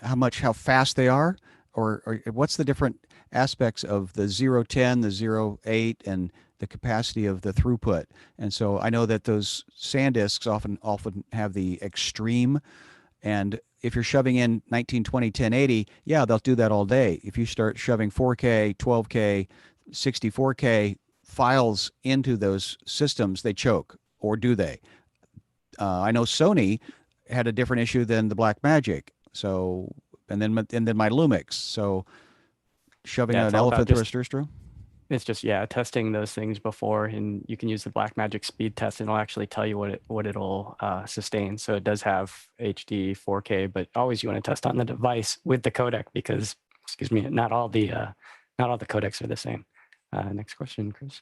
how fast they are, or what's the different aspects of the 010, the 08, and the capacity of the throughput. And so I know that those SanDisks often have the extreme, and if you're shoving in 1920 1080, yeah, they'll do that all day. If you start shoving 4K, 12K, 64K files into those systems, they choke, or do they? I know Sony had a different issue than the Blackmagic. So, and then my Lumix. So, shoving an elephant through a stir straw. It's just testing those things before, and you can use the Blackmagic speed test, and it'll actually tell you what it'll sustain. So it does have HD, 4K, but always you want to test on the device with the codec because, excuse me, not all the codecs are the same. Next question, Chris.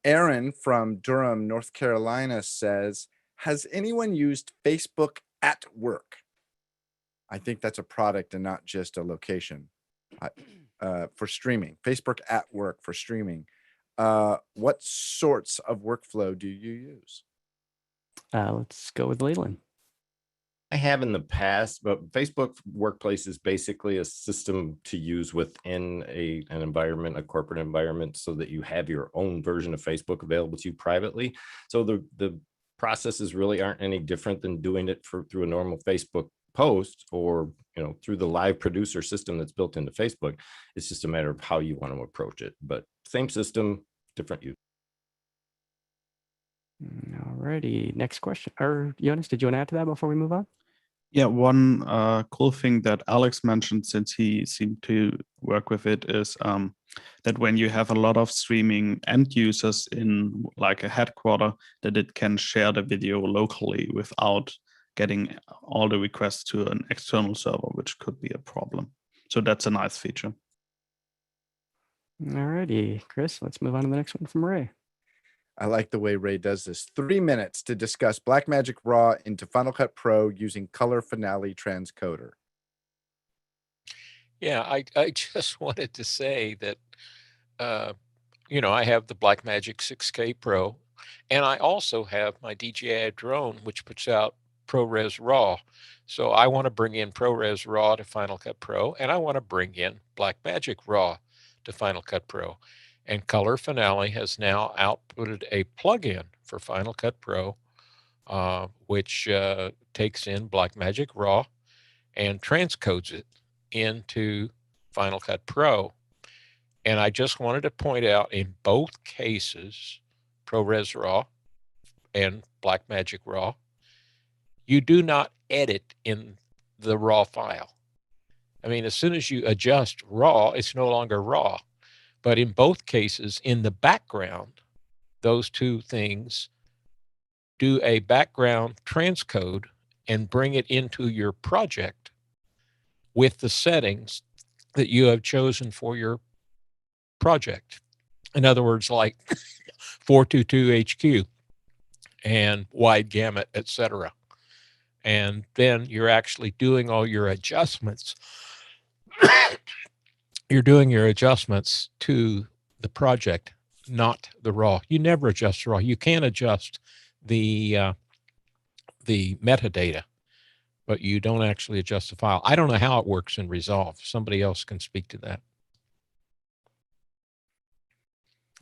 Aaron from Durham, North Carolina says, has anyone used Facebook at work? I think that's a product and not just a location for streaming. Facebook at work for streaming. What sorts of workflow do you use? Let's go with Leland. I have in the past, but Facebook Workplace is basically a system to use within an environment, a corporate environment, so that you have your own version of Facebook available to you privately. So the processes really aren't any different than doing it through a normal Facebook post, or through the live producer system that's built into Facebook. It's just a matter of how you want to approach it, but same system, different use. Alrighty, next question. Or Jonas, did you want to add to that before we move on? Yeah, one cool thing that Alex mentioned, since he seemed to work with it, is that when you have a lot of streaming end users in like a headquarter, that it can share the video locally without getting all the requests to an external server, which could be a problem. So that's a nice feature. Alrighty, Chris, let's move on to the next one from Ray. I like the way Ray does this. 3 minutes to discuss Blackmagic RAW into Final Cut Pro using Color Finale Transcoder. Yeah, I just wanted to say that, I have the Blackmagic 6K Pro, and I also have my DJI drone, which puts out ProRes RAW. So I want to bring in ProRes RAW to Final Cut Pro, and I want to bring in Blackmagic RAW to Final Cut Pro. And Color Finale has now outputted a plugin for Final Cut Pro, which takes in Blackmagic RAW and transcodes it into Final Cut Pro. And I just wanted to point out, in both cases, ProRes RAW and Blackmagic RAW, you do not edit in the RAW file. I mean, as soon as you adjust RAW, it's no longer RAW. But in both cases, in the background, those two things do a background transcode and bring it into your project with the settings that you have chosen for your project. In other words, like 422 HQ and wide gamut, etc. And then you're actually doing all your adjustments. You're doing your adjustments to the project, not the RAW. You never adjust RAW. You can adjust the metadata, but you don't actually adjust the file. I don't know how it works in Resolve. Somebody else can speak to that.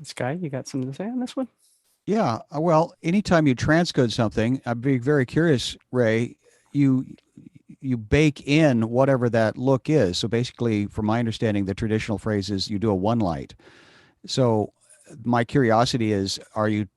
Sky, you got something to say on this one? Yeah, well, anytime you transcode something, I'd be very curious, Ray, you bake in whatever that look is. So basically, from my understanding, the traditional phrase is you do a one light. So my curiosity is, are you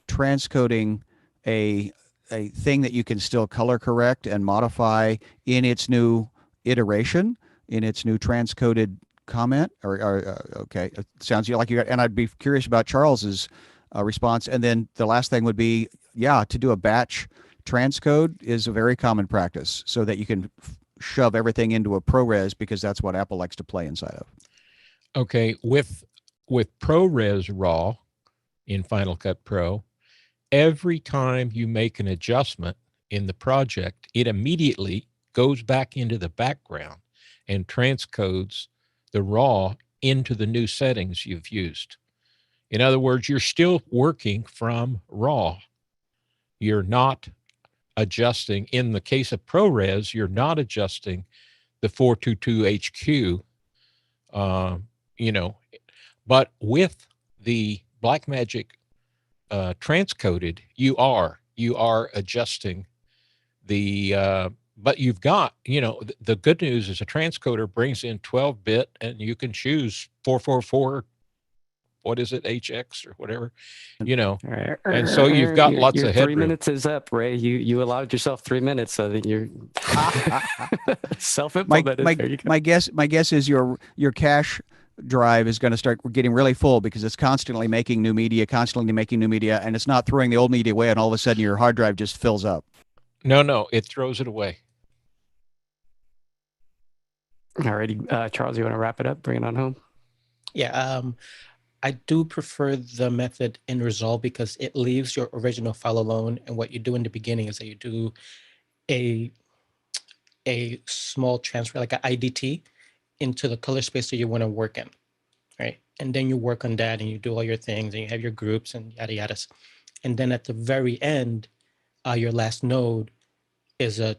transcoding a thing that you can still color correct and modify in its new iteration, in its new transcoded comment? Or okay, it sounds like you got, and I'd be curious about Charles's response. And then the last thing would be, yeah, to do a batch transcode is a very common practice, so that you can shove everything into a ProRes, because that's what Apple likes to play inside of. Okay, with with ProRes RAW in Final Cut Pro, every time you make an adjustment in the project, it immediately goes back into the background and transcodes the RAW into the new settings you've used. In other words, you're still working from RAW. You're not adjusting. In the case of ProRes, you're not adjusting the 422 HQ, you know, but with the Blackmagic transcoded, you are adjusting the, but you've got, you know, the good news is a transcoder brings in 12-bit and you can choose 444, what is it, HX or whatever, you know, and so you've got lots your of 3 headroom. minutes is up, Ray. You allowed yourself 3 minutes, so that you're self-implemented. There you go. My guess is your cache drive is going to start getting really full because it's constantly making new media, and it's not throwing the old media away, and all of a sudden your hard drive just fills up. No, it throws it away. Alrighty, Charles, you want to wrap it up? Bring it on home. Yeah, I do prefer the method in Resolve because it leaves your original file alone. And what you do in the beginning is that you do a small transfer, like an IDT, into the color space that you want to work in, right? And then you work on that and you do all your things and you have your groups and yada yada. And then at the very end, your last node is a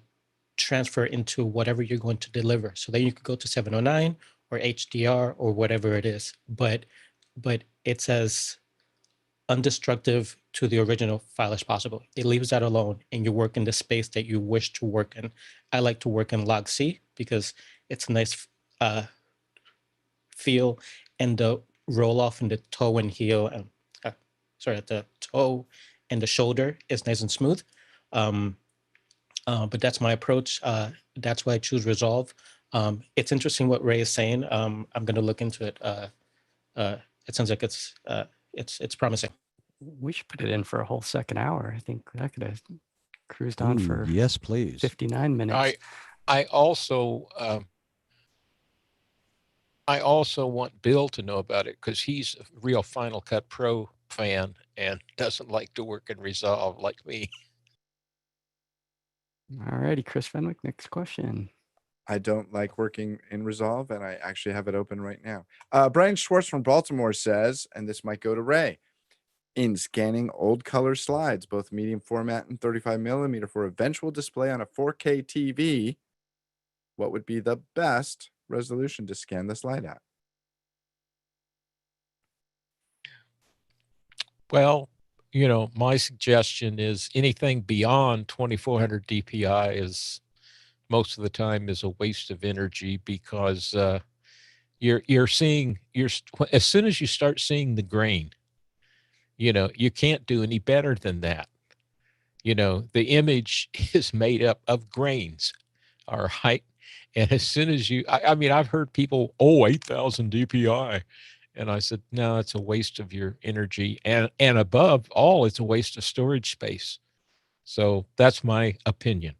transfer into whatever you're going to deliver. So then you could go to 709 or HDR or whatever it is, but it's as undestructive to the original file as possible. It leaves that alone and you work in the space that you wish to work in. I like to work in log C because it's a nice feel, and the roll off in the toe and heel and at the toe and the shoulder is nice and smooth. But that's my approach. That's why I choose Resolve. It's interesting what Ray is saying. I'm going to look into it. It sounds like it's promising. We should put it in for a whole second hour. I think that could have cruised on for yes, please. 59 minutes. I also want Bill to know about it because he's a real Final Cut Pro fan and doesn't like to work in Resolve like me. All righty, Chris Fenwick, next question. I don't like working in Resolve, and I actually have it open right now. Brian Schwartz from Baltimore says, and this might go to Ray, in scanning old color slides, both medium format and 35 millimeter for eventual display on a 4K TV, what would be the best resolution to scan the slide at? Well, you know, my suggestion is anything beyond 2400 DPI is most of the time is a waste of energy because you're seeing as soon as you start seeing the grain, you know, you can't do any better than that. You know, the image is made up of grains, all right? And as soon as you, I mean, I've heard people, 8,000 DPI. And I said, no, it's a waste of your energy. And above all, it's a waste of storage space. So that's my opinion.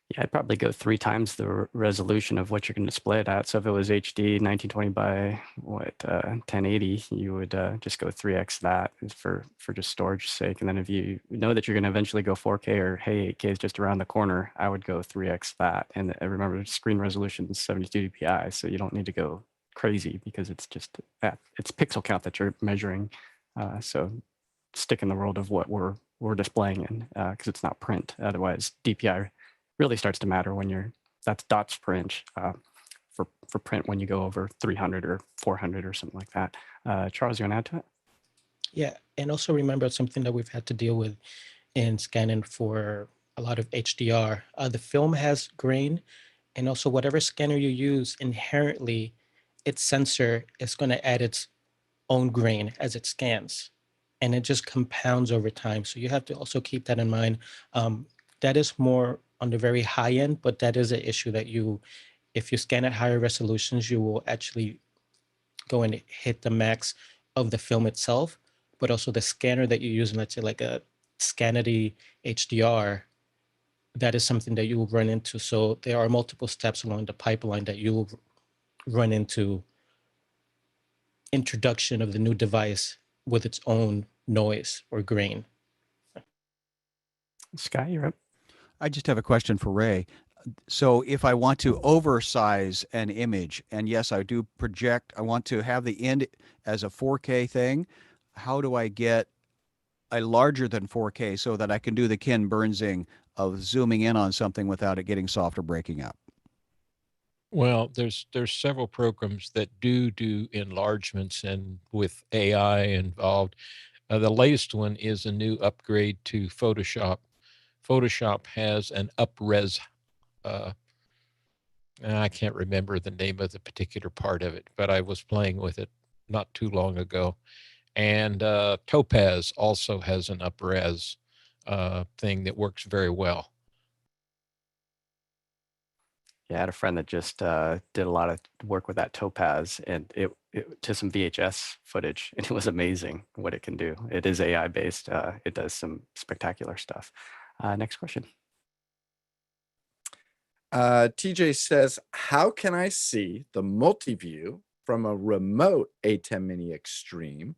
Yeah, I'd probably go 3 times the resolution of what you're going to display it at. So if it was HD 1920 by 1080, you would just go 3x that for just storage sake. And then if you know that you're going to eventually go 4K or hey, 8K is just around the corner, I would go 3x that. And remember, screen resolution is 72 dpi, so you don't need to go crazy because it's just it's pixel count that you're measuring. So stick in the world of what we're displaying in because it's not print. Otherwise, DPI really starts to matter when that's dots per inch for print when you go over 300 or 400 or something like that. Charles, you want to add to it? Yeah, and also remember something that we've had to deal with in scanning for a lot of HDR. The film has grain, and also whatever scanner you use, inherently, its sensor is going to add its own grain as it scans, and it just compounds over time. So you have to also keep that in mind. That is more on the very high end, but that is an issue that if you scan at higher resolutions, you will actually go and hit the max of the film itself, but also the scanner that you use, let's say like a Scanity HDR, that is something that you will run into. So there are multiple steps along the pipeline that you will run into introduction of the new device with its own noise or grain. Sky, you're up. I just have a question for Ray. So if I want to oversize an image, and yes, I do project, I want to have the end as a 4K thing, how do I get a larger than 4K so that I can do the Ken Burnsing of zooming in on something without it getting soft or breaking up? Well, there's several programs that do enlargements, and with AI involved. The latest one is a new upgrade to Photoshop. Photoshop has an upres. I can't remember the name of the particular part of it, but I was playing with it not too long ago. And Topaz also has an upres thing that works very well. Yeah, I had a friend that just did a lot of work with that Topaz, and it to some VHS footage, and it was amazing what it can do. It is AI based. It does some spectacular stuff. Next question. TJ says, how can I see the multi-view from a remote ATEM Mini Extreme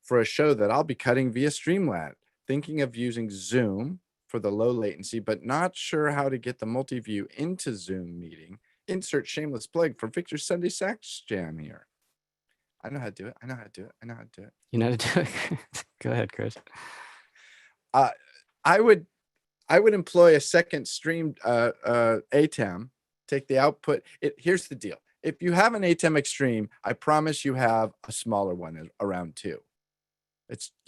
for a show that I'll be cutting via Streamlab? Thinking of using Zoom for the low latency, but not sure how to get the multi-view into Zoom meeting. Insert shameless plug for Victor's Sunday Sax Jam here. I know how to do it. I know how to do it. I know how to do it. You know how to do it? Go ahead, Chris. I would employ a second stream ATEM, take the output. Here's the deal. If you have an ATEM Extreme, I promise you have a smaller one around too.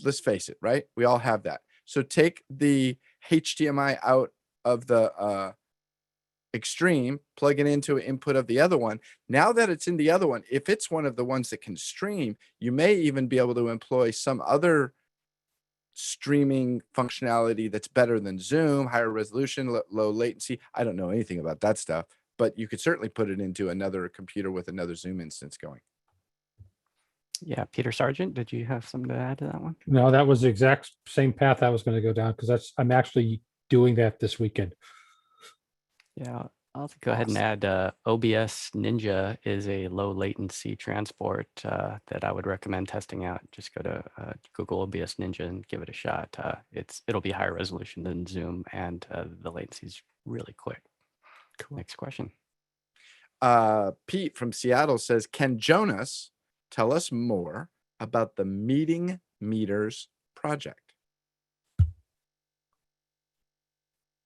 Let's face it, right? We all have that. So take the HDMI out of the Extreme, plug it into an input of the other one. Now that it's in the other one, if it's one of the ones that can stream, you may even be able to employ some other streaming functionality that's better than Zoom, higher resolution, low latency. I don't know anything about that stuff, but you could certainly put it into another computer with another Zoom instance going. Yeah, Peter Sargent, did you have something to add to that one? No, that was the exact same path I was going to go down, because I'm actually doing that this weekend. Yeah, I'll go ahead and add OBS Ninja is a low latency transport that I would recommend testing out. Just go to Google OBS Ninja and give it a shot. It'll be higher resolution than Zoom, and the latency is really quick. Cool. Next question. Pete from Seattle says, can Jonas tell us more about the Meeting Meters project?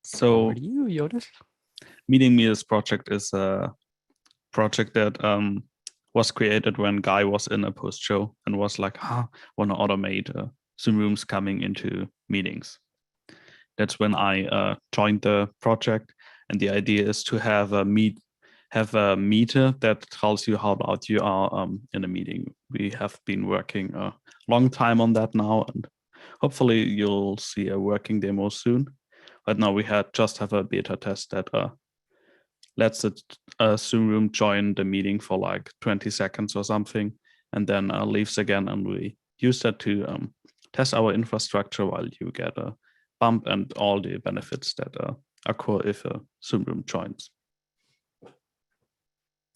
So over to you, Jonas. Meeting Meters project is a project that was created when Guy was in a post show and was like, want to automate Zoom rooms coming into meetings. That's when I joined the project, and the idea is to have a meter that tells you how loud you are in a meeting. We have been working a long time on that now, and hopefully you'll see a working demo soon. But now we just have a beta test that lets the Zoom room join the meeting for like 20 seconds or something, and then leaves again. And we use that to test our infrastructure while you get a bump and all the benefits that occur if a Zoom room joins.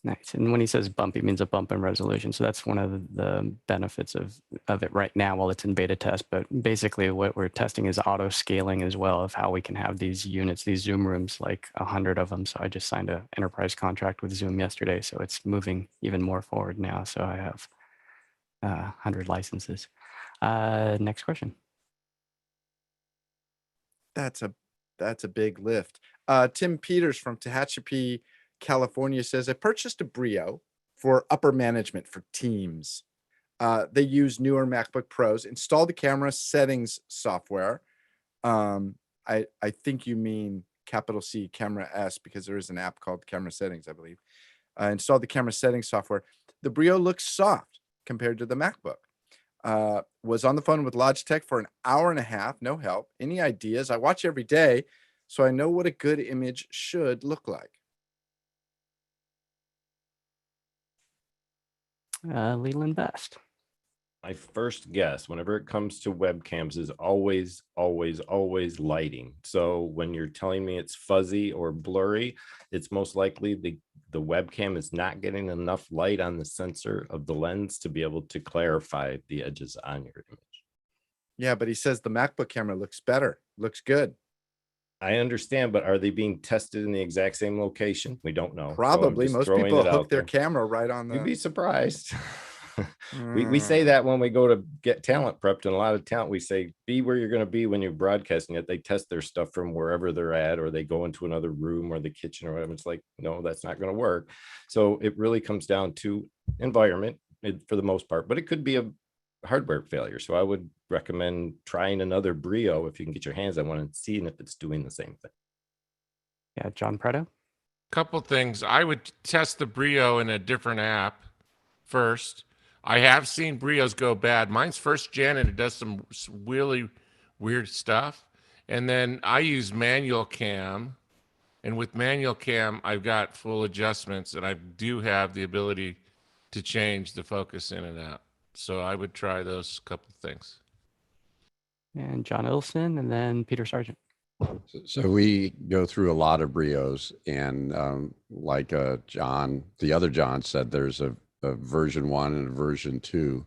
Nice. And when he says bump, he means a bump in resolution. So that's one of the benefits of it right now while it's in beta test. But basically what we're testing is auto scaling as well, of how we can have these units, these Zoom rooms, like 100 of them. So I just signed an enterprise contract with Zoom yesterday. So it's moving even more forward now. So I have 100 licenses. Next question. That's a big lift. Tim Peters from Tehachapi, California says, I purchased a Brio for upper management for Teams. They use newer MacBook Pros, install the camera settings software. I think you mean capital C Camera S, because there is an app called Camera Settings, I believe. Install the camera settings software. The Brio looks soft compared to the MacBook. Was on the phone with Logitech for an hour and a half, no help. Any ideas? I watch every day, so I know what a good image should look like. Leland Best. My first guess whenever it comes to webcams is always lighting. So when you're telling me it's fuzzy or blurry, it's most likely the webcam is not getting enough light on the sensor of the lens to be able to clarify the edges on your image. Yeah, but he says the MacBook camera looks better, looks good. I understand, but are they being tested in the exact same location? We don't know. Probably. So Most people hook their camera right on the. You'd be surprised. We say that when we go to get talent prepped, and a lot of talent, we say, be where you're going to be when you're broadcasting it. They test their stuff from wherever they're at, or they go into another room or the kitchen or whatever. It's like, no, that's not going to work. So it really comes down to environment for the most part, but it could be a hardware failure. So I would recommend trying another Brio if you can get your hands on one and seeing if it's doing the same thing. Yeah, John Preto. Couple things. I would test the Brio in a different app first. I have seen Brios go bad. Mine's first gen and it does some really weird stuff. And then I use manual cam. And with manual cam, I've got full adjustments and I do have the ability to change the focus in and out. So I would try those couple things. And John Ilson, and then Peter Sargent. So we go through a lot of Brios, and like John, the other John said, there's a version 1 and a version 2.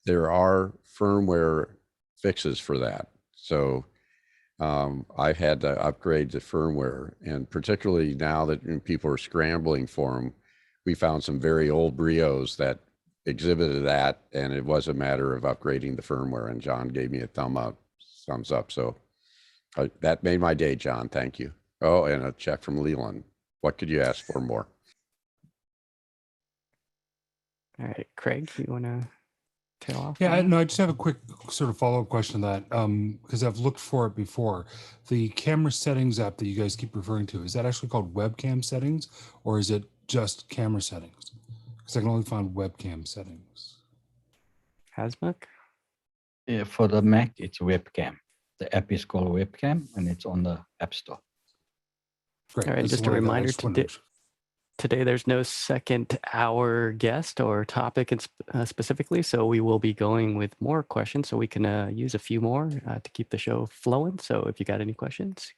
There are firmware fixes for that. So I've had to upgrade the firmware, and particularly now that people are scrambling for them, we found some very old Brios that exhibited that, and it was a matter of upgrading the firmware, and John gave me a thumbs up. So that made my day, John. Thank you. Oh, and a check from Leland. What could you ask for more? All right, Craig, you want to tail off? Yeah, no, I just have a quick sort of follow-up question to that, because I've looked for it before. The camera settings app that you guys keep referring to, is that actually called webcam settings, or is it just camera settings? Because I can only find webcam settings. Hasmuk? Yeah, for the Mac, it's webcam. The app is called webcam, and it's on the App Store. Great. All right, just a reminder today there's no second hour guest or topic specifically, so we will be going with more questions, so we can use a few more to keep the show flowing. So if you got any questions,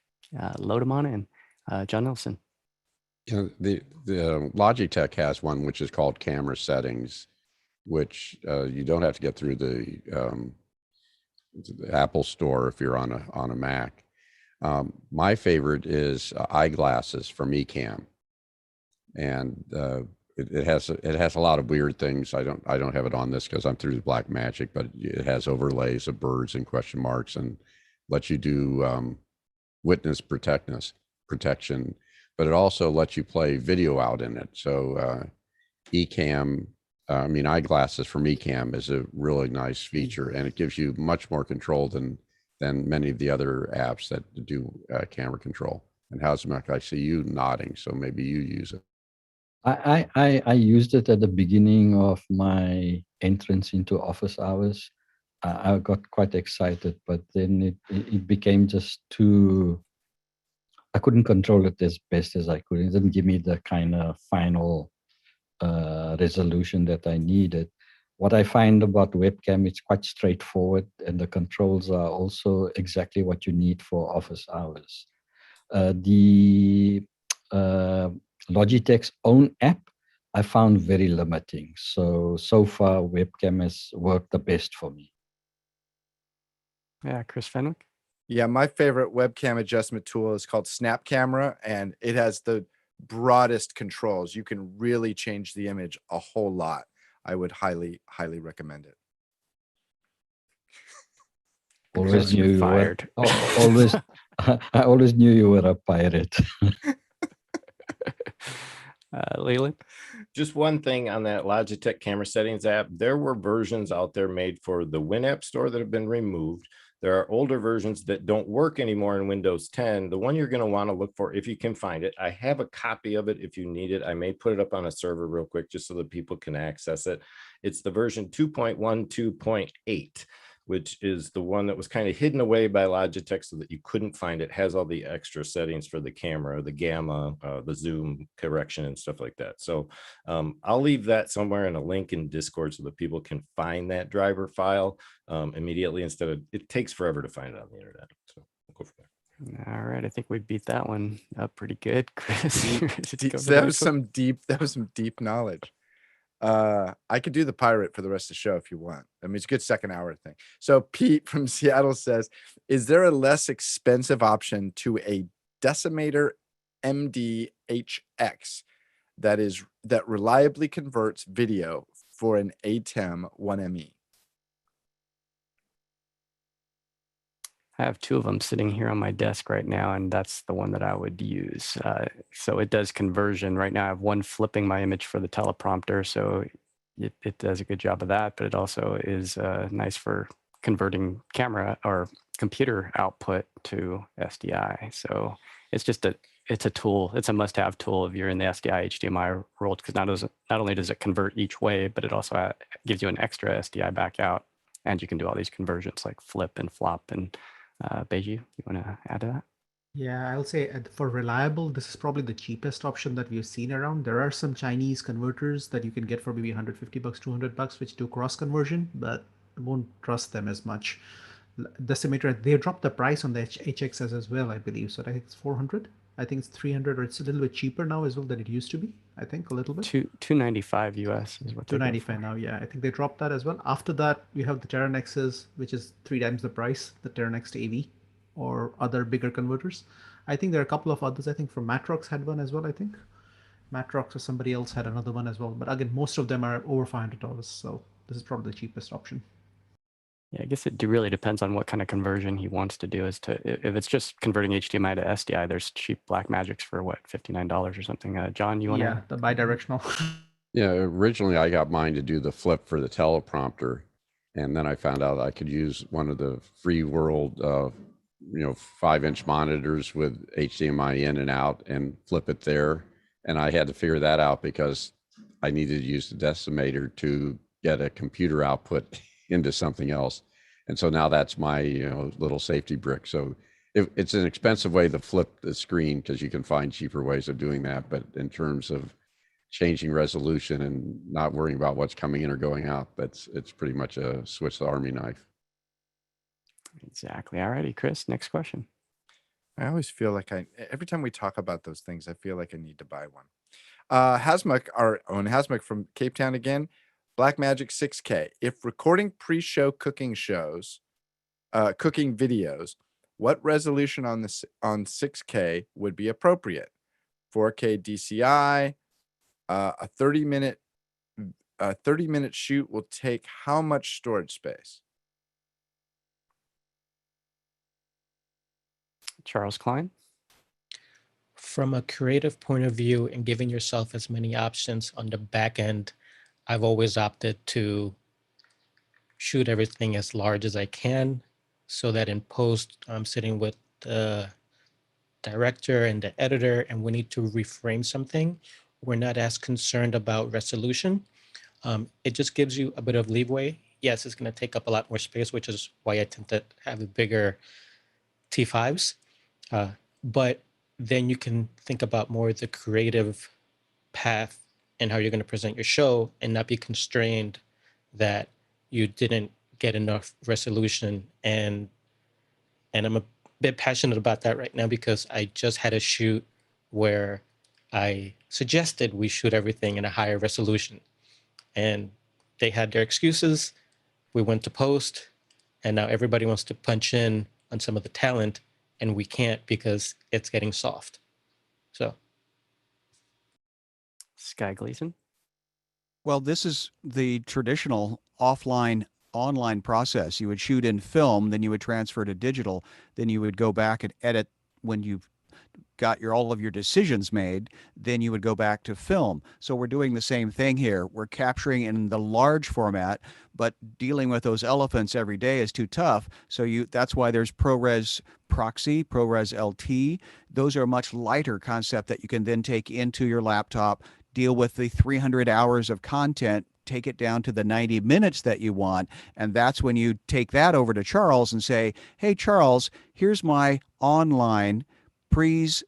load them on in. John Nelson. You know, the Logitech has one which is called camera settings, which you don't have to get through the Apple Store if you're on a Mac. My favorite is eyeglasses from eCam, and it has a lot of weird things. I don't have it on this because I'm through the Blackmagic, but it has overlays of birds and question marks and lets you do witness protection, but it also lets you play video out in it. So eCam. Eyeglasses from eCam is a really nice feature, and it gives you much more control than many of the other apps that do camera control. And Hasmuk, I see you nodding, so maybe you use it. I used it at the beginning of my entrance into office hours. I got quite excited, but then it became just too. I couldn't control it as best as I could. It didn't give me the kind of final resolution that I needed. What I find about webcam, it's quite straightforward, and the controls are also exactly what you need for office hours. The Logitech's own app, I found very limiting. So far, webcam has worked the best for me. Yeah, Chris Fenwick. Yeah, my favorite webcam adjustment tool is called Snap Camera, and it has the broadest controls. You can really change the image a whole lot. I would highly recommend it. Always knew you were always. I always knew you were a pirate. Leland? Just one thing on that Logitech camera settings app. There were versions out there made for the WinApp store that have been removed. There are older versions that don't work anymore in Windows 10. The one you're going to want to look for, if you can find it, I have a copy of it if you need it. I may put it up on a server real quick just so that people can access it. It's the version 2.12.8, which is the one that was kind of hidden away by Logitech so that you couldn't find it. Has all the extra settings for the camera, the gamma, the zoom correction and stuff like that. So I'll leave that somewhere in a link in Discord so that people can find that driver file immediately instead of, it takes forever to find it on the internet. So we'll go from there. All right, I think we beat that one up pretty good, Chris. That was some deep knowledge. I could do the pirate for the rest of the show if you want. I mean, it's a good second hour thing. So Pete from Seattle says, is there a less expensive option to a decimator MDHX that reliably converts video for an ATEM 1ME? I have two of them sitting here on my desk right now, and that's the one that I would use. So it does conversion. Right now I have one flipping my image for the teleprompter, so it does a good job of that, but it also is nice for converting camera or computer output to SDI. So it's just it's a tool. It's a must-have tool if you're in the SDI HDMI world, because not only does it convert each way, but it also gives you an extra SDI back out, and you can do all these conversions like flip and flop. And Beiju, you want to add to that? Yeah, I'll say for reliable, this is probably the cheapest option that we've seen around. There are some Chinese converters that you can get for maybe $150, $200, which do cross conversion, but I won't trust them as much. Decimator, they dropped the price on the HXS as well, I believe. So I think it's 400. I think it's 300, or it's a little bit cheaper now as well than it used to be. I think a little bit. $295 US is what. $295 now. Yeah, I think they dropped that as well. After that, we have the Terranexes, which is 3 times the price. The Terranex to AV or other bigger converters. I think there are a couple of others. I think from Matrox had one as well. I think Matrox or somebody else had another one as well. But again, most of them are over $500. So this is probably the cheapest option. Yeah, I guess it really depends on what kind of conversion he wants to do. If it's just converting HDMI to SDI, there's cheap Blackmagics for what, $59 or something. John, you want to? Yeah, the bidirectional. Yeah, originally I got mine to do the flip for the teleprompter, and then I found out I could use one of the free world, 5-inch monitors with HDMI in and out and flip it there. And I had to figure that out because I needed to use the decimator to get a computer output into something else. And so now that's my little safety brick. So it's an expensive way to flip the screen because you can find cheaper ways of doing that. But in terms of changing resolution and not worrying about what's coming in or going out, it's pretty much a Swiss Army knife. Exactly. All righty, Chris, next question. I always feel like every time we talk about those things, I feel like I need to buy one. Hasmuk, our own Hasmuk from Cape Town again. Blackmagic 6K. If recording pre-show cooking shows, cooking videos, what resolution on 6K would be appropriate? 4K DCI. A 30-minute shoot will take how much storage space? Charles Klein. From a creative point of view and giving yourself as many options on the back end, I've always opted to shoot everything as large as I can so that in post, I'm sitting with the director and the editor and we need to reframe something. We're not as concerned about resolution. It just gives you a bit of leeway. Yes, it's going to take up a lot more space, which is why I tend to have a bigger T5s. But then you can think about more the creative path and how you're going to present your show and not be constrained that you didn't get enough resolution. And I'm a bit passionate about that right now because I just had a shoot where I suggested we shoot everything in a higher resolution. And they had their excuses. We went to post, and now everybody wants to punch in on some of the talent, and we can't because it's getting soft. So. Sky Gleason. Well, this is the traditional online process. You would shoot in film, then you would transfer to digital, then you would go back and edit when you've got all of your decisions made, then you would go back to film. So we're doing the same thing here. We're capturing in the large format, but dealing with those elephants every day is too tough. So that's why there's ProRes Proxy, ProRes LT. Those are a much lighter concept that you can then take into your laptop, deal with the 300 hours of content take it down to the 90 minutes that you want. And that's when you take that over to Charles and say, hey, Charles, here's my online, please,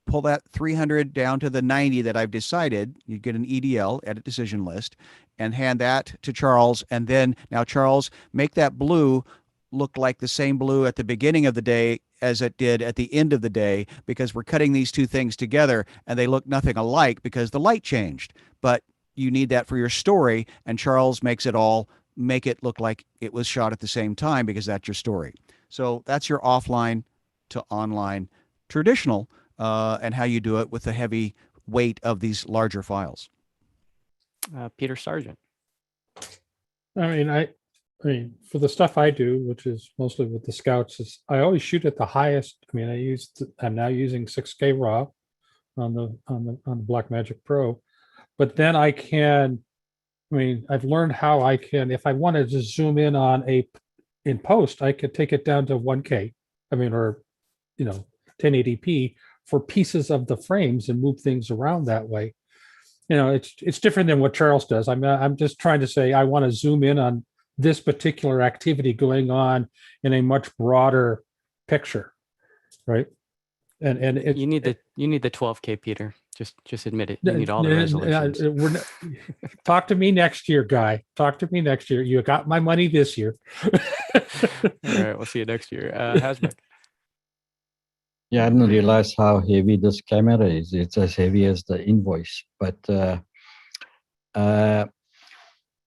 pull that 300 down to the 90 that I've decided. You get an EDL, edit decision list, and hand that to Charles. And then now, Charles, make that blue look like the same blue at the beginning of the day as it did at the end of the day, because we're cutting these two things together and they look nothing alike because the light changed. But you need that for your story, and Charles makes it all make it look like it was shot at the same time because that's your story. So that's your offline to online traditional, and how you do it with the heavy weight of these larger files. Peter Sargent. I mean, for the stuff I do, which is mostly with the scouts, is I always shoot at the highest. I mean, I'm now using 6K RAW on the Blackmagic Pro, but then I can. I mean, I've learned how I can, if I wanted to zoom in on in post, I could take it down to 1K. I mean, or 1080p for pieces of the frames and move things around that way. It's different than what Charles does. I'm just trying to say I want to zoom in on this particular activity going on in a much broader picture, right? And you need the 12K, Peter. Just admit it. You need all the resolutions. Talk to me next year, guy. Talk to me next year. You got my money this year. All right, we'll see you next year. Hasmik. Yeah, I didn't realize how heavy this camera is. It's as heavy as the invoice. But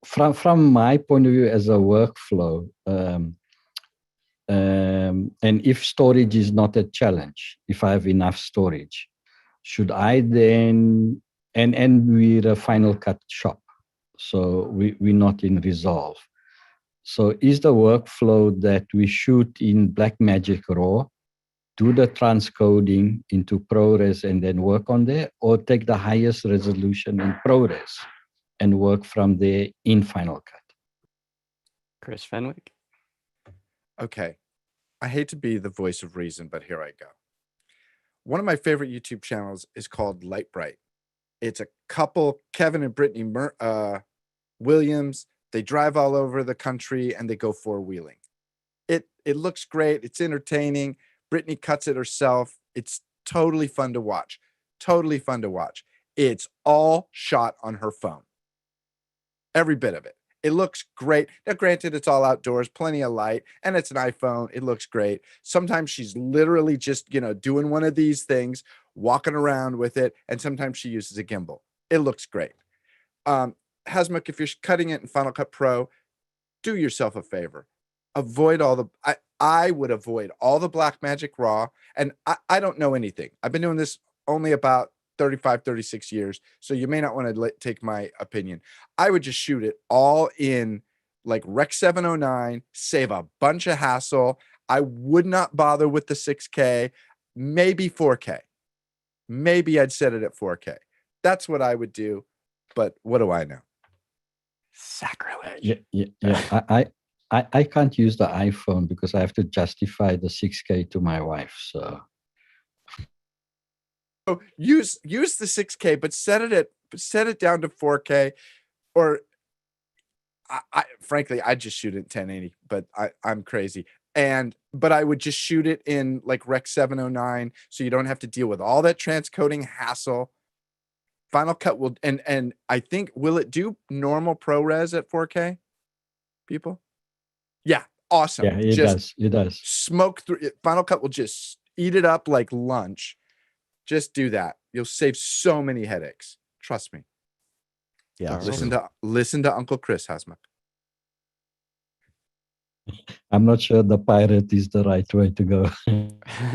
from my point of view as a workflow, and if storage is not a challenge, if I have enough storage, should I then, and we're a Final Cut shop, so we're not in Resolve. So is the workflow that we shoot in Blackmagic RAW, do the transcoding into ProRes and then work on there, or take the highest resolution in ProRes and work from there in Final Cut? Chris Fenwick. Okay. I hate to be the voice of reason, but here I go. One of my favorite YouTube channels is called Light Bright. It's a couple, Kevin and Brittany Williams. They drive all over the country and they go four-wheeling. It looks great. It's entertaining. Brittany cuts it herself. It's totally fun to watch. Totally fun to watch. It's all shot on her phone. Every bit of it. It looks great. Now, granted, it's all outdoors, plenty of light, and it's an iPhone. It looks great. Sometimes she's literally just, doing one of these things, walking around with it, and sometimes she uses a gimbal. It looks great. Hasmuk, if you're cutting it in Final Cut Pro, do yourself a favor. Avoid all the... I would avoid all the Blackmagic RAW, and I don't know anything. I've been doing this only about 35, 36 years. So you may not want to take my opinion. I would just shoot it all in like Rec 709, save a bunch of hassle. I would not bother with the 6K, maybe 4K. Maybe I'd set it at 4K. That's what I would do. But what do I know? Sacrilege. Yeah. I can't use the iPhone because I have to justify the 6K to my wife. So use the 6K, but set it down to 4K, or frankly, I just shoot it in 1080, but I'm crazy. But I would just shoot it in like Rec 709, so you don't have to deal with all that transcoding hassle. Final Cut will, and I think, will it do normal ProRes at 4K? People? Yeah, awesome. Yeah, it does. Smoke through it. Final Cut will just eat it up like lunch. Just do that. You'll save so many headaches. Trust me. Yeah. Listen to Uncle Chris, Hasmuk. I'm not sure the pirate is the right way to go.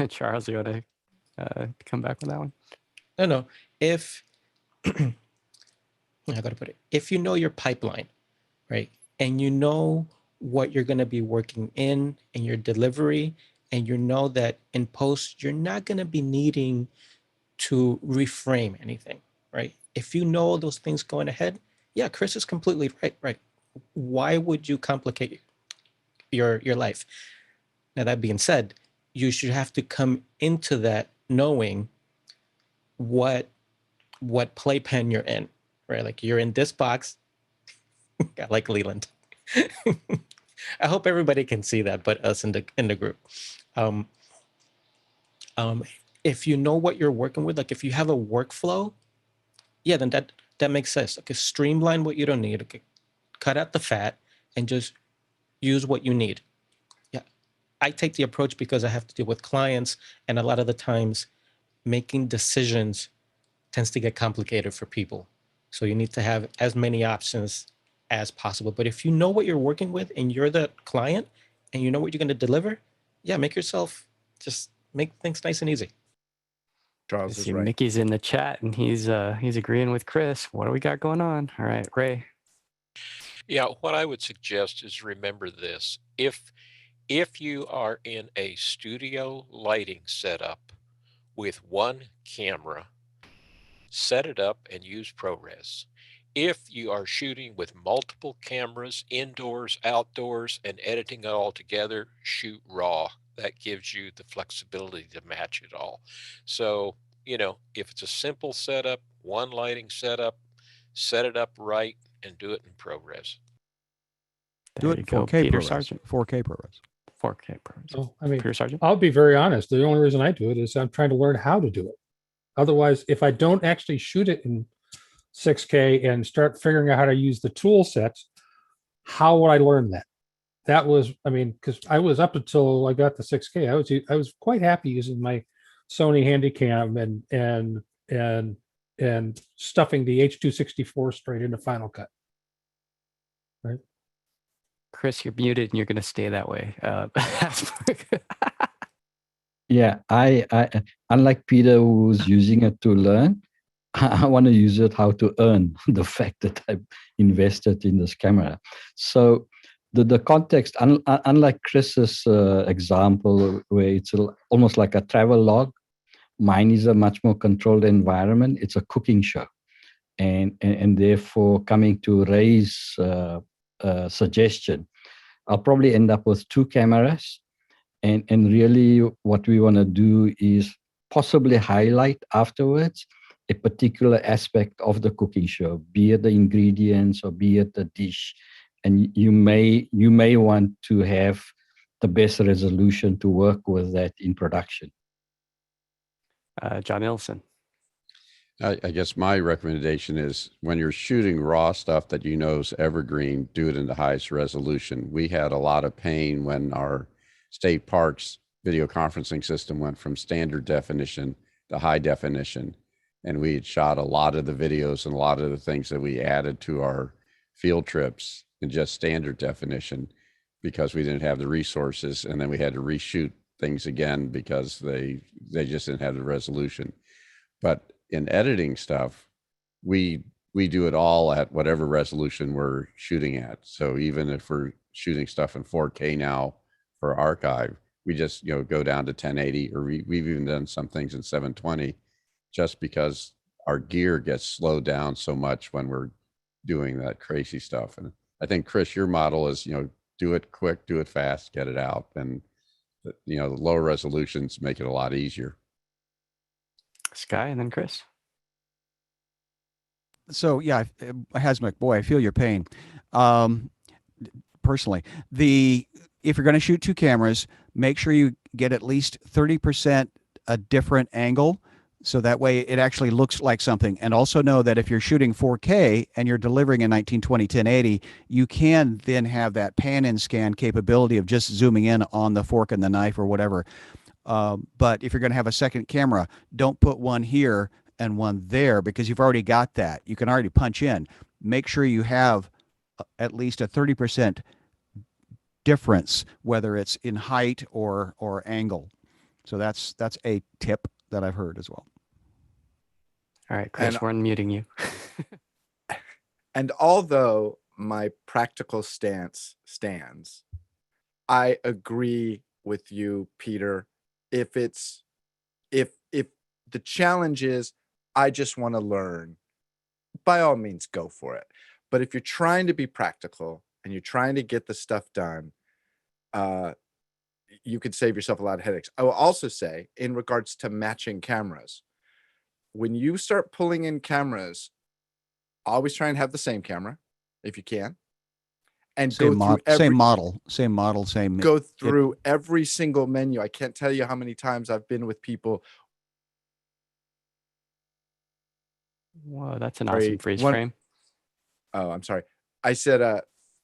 Charles, you want to come back with that one? No. If I gotta put it, if you know your pipeline, right, and you know what you're going to be working in your delivery, and you know that in post you're not going to be needing to reframe anything, right? If you know those things going ahead, yeah, Chris is completely right. Why would you complicate your life? Now, that being said, you should have to come into that knowing what playpen you're in, right? Like, you're in this box, I like Leland. I hope everybody can see that, but us in the group. If you know what you're working with, like if you have a workflow, yeah, then that makes sense. Okay, streamline what you don't need. Okay, cut out the fat and just use what you need. Yeah, I take the approach because I have to deal with clients, and a lot of the times making decisions tends to get complicated for people. So you need to have as many options as possible. But if you know what you're working with and you're the client and you know what you're going to deliver, yeah, just make things nice and easy. Charles I is see right. Mickey's in the chat and he's agreeing with Chris. What do we got going on? All right, Ray. Yeah, what I would suggest is remember this. If you are in a studio lighting setup with one camera, set it up and use ProRes. If you are shooting with multiple cameras, indoors, outdoors, and editing it all together, shoot RAW. That gives you the flexibility to match it all. So, if it's a simple setup, one lighting setup, set it up right and do it in ProRes. Do it in 4K Peter ProRes. Sargent. 4K ProRes. 4K ProRes. So, I mean, Peter Sargent. I'll be very honest. The only reason I do it is I'm trying to learn how to do it. Otherwise, if I don't actually shoot it in 6K and start figuring out how to use the tool sets, how would I learn that? That was, I mean, because I was up until I got the 6K, I was quite happy using my Sony Handycam and stuffing the H.264 straight into Final Cut. Right. Chris, you're muted and you're going to stay that way. Yeah, I unlike Peter, who's using it to learn, I want to use it how to earn the fact that I've invested in this camera. So the context, unlike Chris's example, where it's almost like a travel log, mine is a much more controlled environment. It's a cooking show. And therefore, coming to Ray's suggestion, I'll probably end up with two cameras. And really what we want to do is possibly highlight afterwards a particular aspect of the cooking show, be it the ingredients or be it the dish. And you may want to have the best resolution to work with that in production. John Ilson. I guess my recommendation is when you're shooting raw stuff that you know is evergreen, do it in the highest resolution. We had a lot of pain when our state parks video conferencing system went from standard definition to high definition. And we had shot a lot of the videos and a lot of the things that we added to our field trips in just standard definition because we didn't have the resources. And then we had to reshoot things again because they just didn't have the resolution. But in editing stuff, we do it all at whatever resolution we're shooting at. So even if we're shooting stuff in 4K now for archive, we just go down to 1080, or we've even done some things in 720, just because our gear gets slowed down so much when we're doing that crazy stuff. And I think, Chris, your model is do it quick, do it fast, get it out, and the lower resolutions make it a lot easier. Sky and then Chris. So yeah, Hasmuk, boy, I feel your pain. Personally, if you're going to shoot two cameras, make sure you get at least 30% a different angle, so that way it actually looks like something. And also know that if you're shooting 4K and you're delivering in 1920 1080, you can then have that pan and scan capability of just zooming in on the fork and the knife or whatever. But if you're going to have a second camera, don't put one here and one there, because you've already got that. You can already punch in. Make sure you have at least a 30% difference, whether it's in height or angle. So that's a tip that I've heard as well. All right, Chris, we're unmuting you. And although my practical stance stands, I agree with you, Peter. If the challenge is, I just want to learn, by all means, go for it. But if you're trying to be practical and you're trying to get the stuff done, you could save yourself a lot of headaches. I will also say, in regards to matching cameras, when you start pulling in cameras, always try and have the same camera if you can. and Same go through same every model, same. go through every single menu. I can't tell you how many times I've been with people. Whoa, that's an awesome freeze frame. Oh, I'm sorry. I said,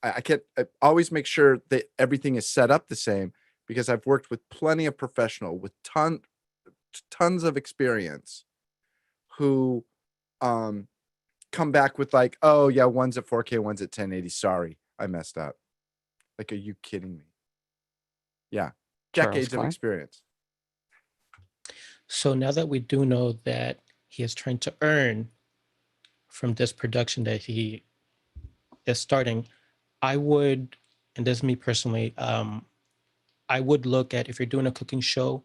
I can't I always make sure that everything is set up the same, because I've worked with plenty of professional with tons of experience who come back with like, oh yeah, one's at 4K, one's at 1080. Sorry, I messed up. Like, are you kidding me? Yeah, decades of experience. So now that we do know that he is trying to earn from this production that he is starting, I would, and this is me personally, I would look at, if you're doing a cooking show,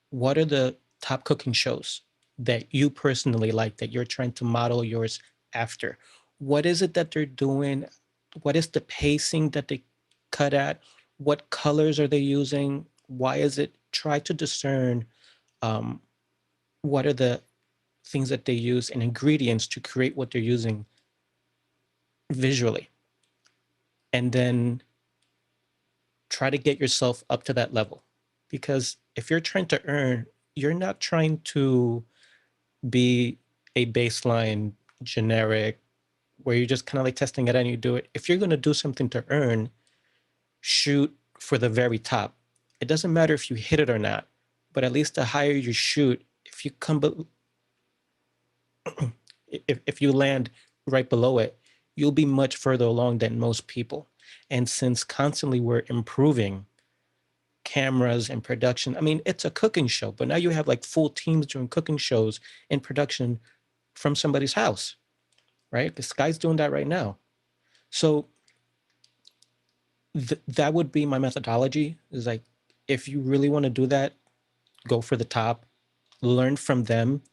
what are the top cooking shows that you personally like, that you're trying to model yours after? What is it that they're doing? What is the pacing that they cut at? What colors are they using? Why is it? Try to discern what are the things that they use and ingredients to create what they're using visually. And then try to get yourself up to that level. Because if you're trying to earn, you're not trying to be a baseline generic where you're just kind of like testing it and you do it. If you're going to do something to earn, shoot for the very top. It doesn't matter if you hit it or not, but at least the higher you shoot, if you come, if you land right below it, you'll be much further along than most people. And since constantly we're improving cameras and production, I mean, it's a cooking show, but now you have like full teams doing cooking shows in production from somebody's house, right? This guy's doing that right now. So that would be my methodology, is like, if you really want to do that, go for the top, learn from them,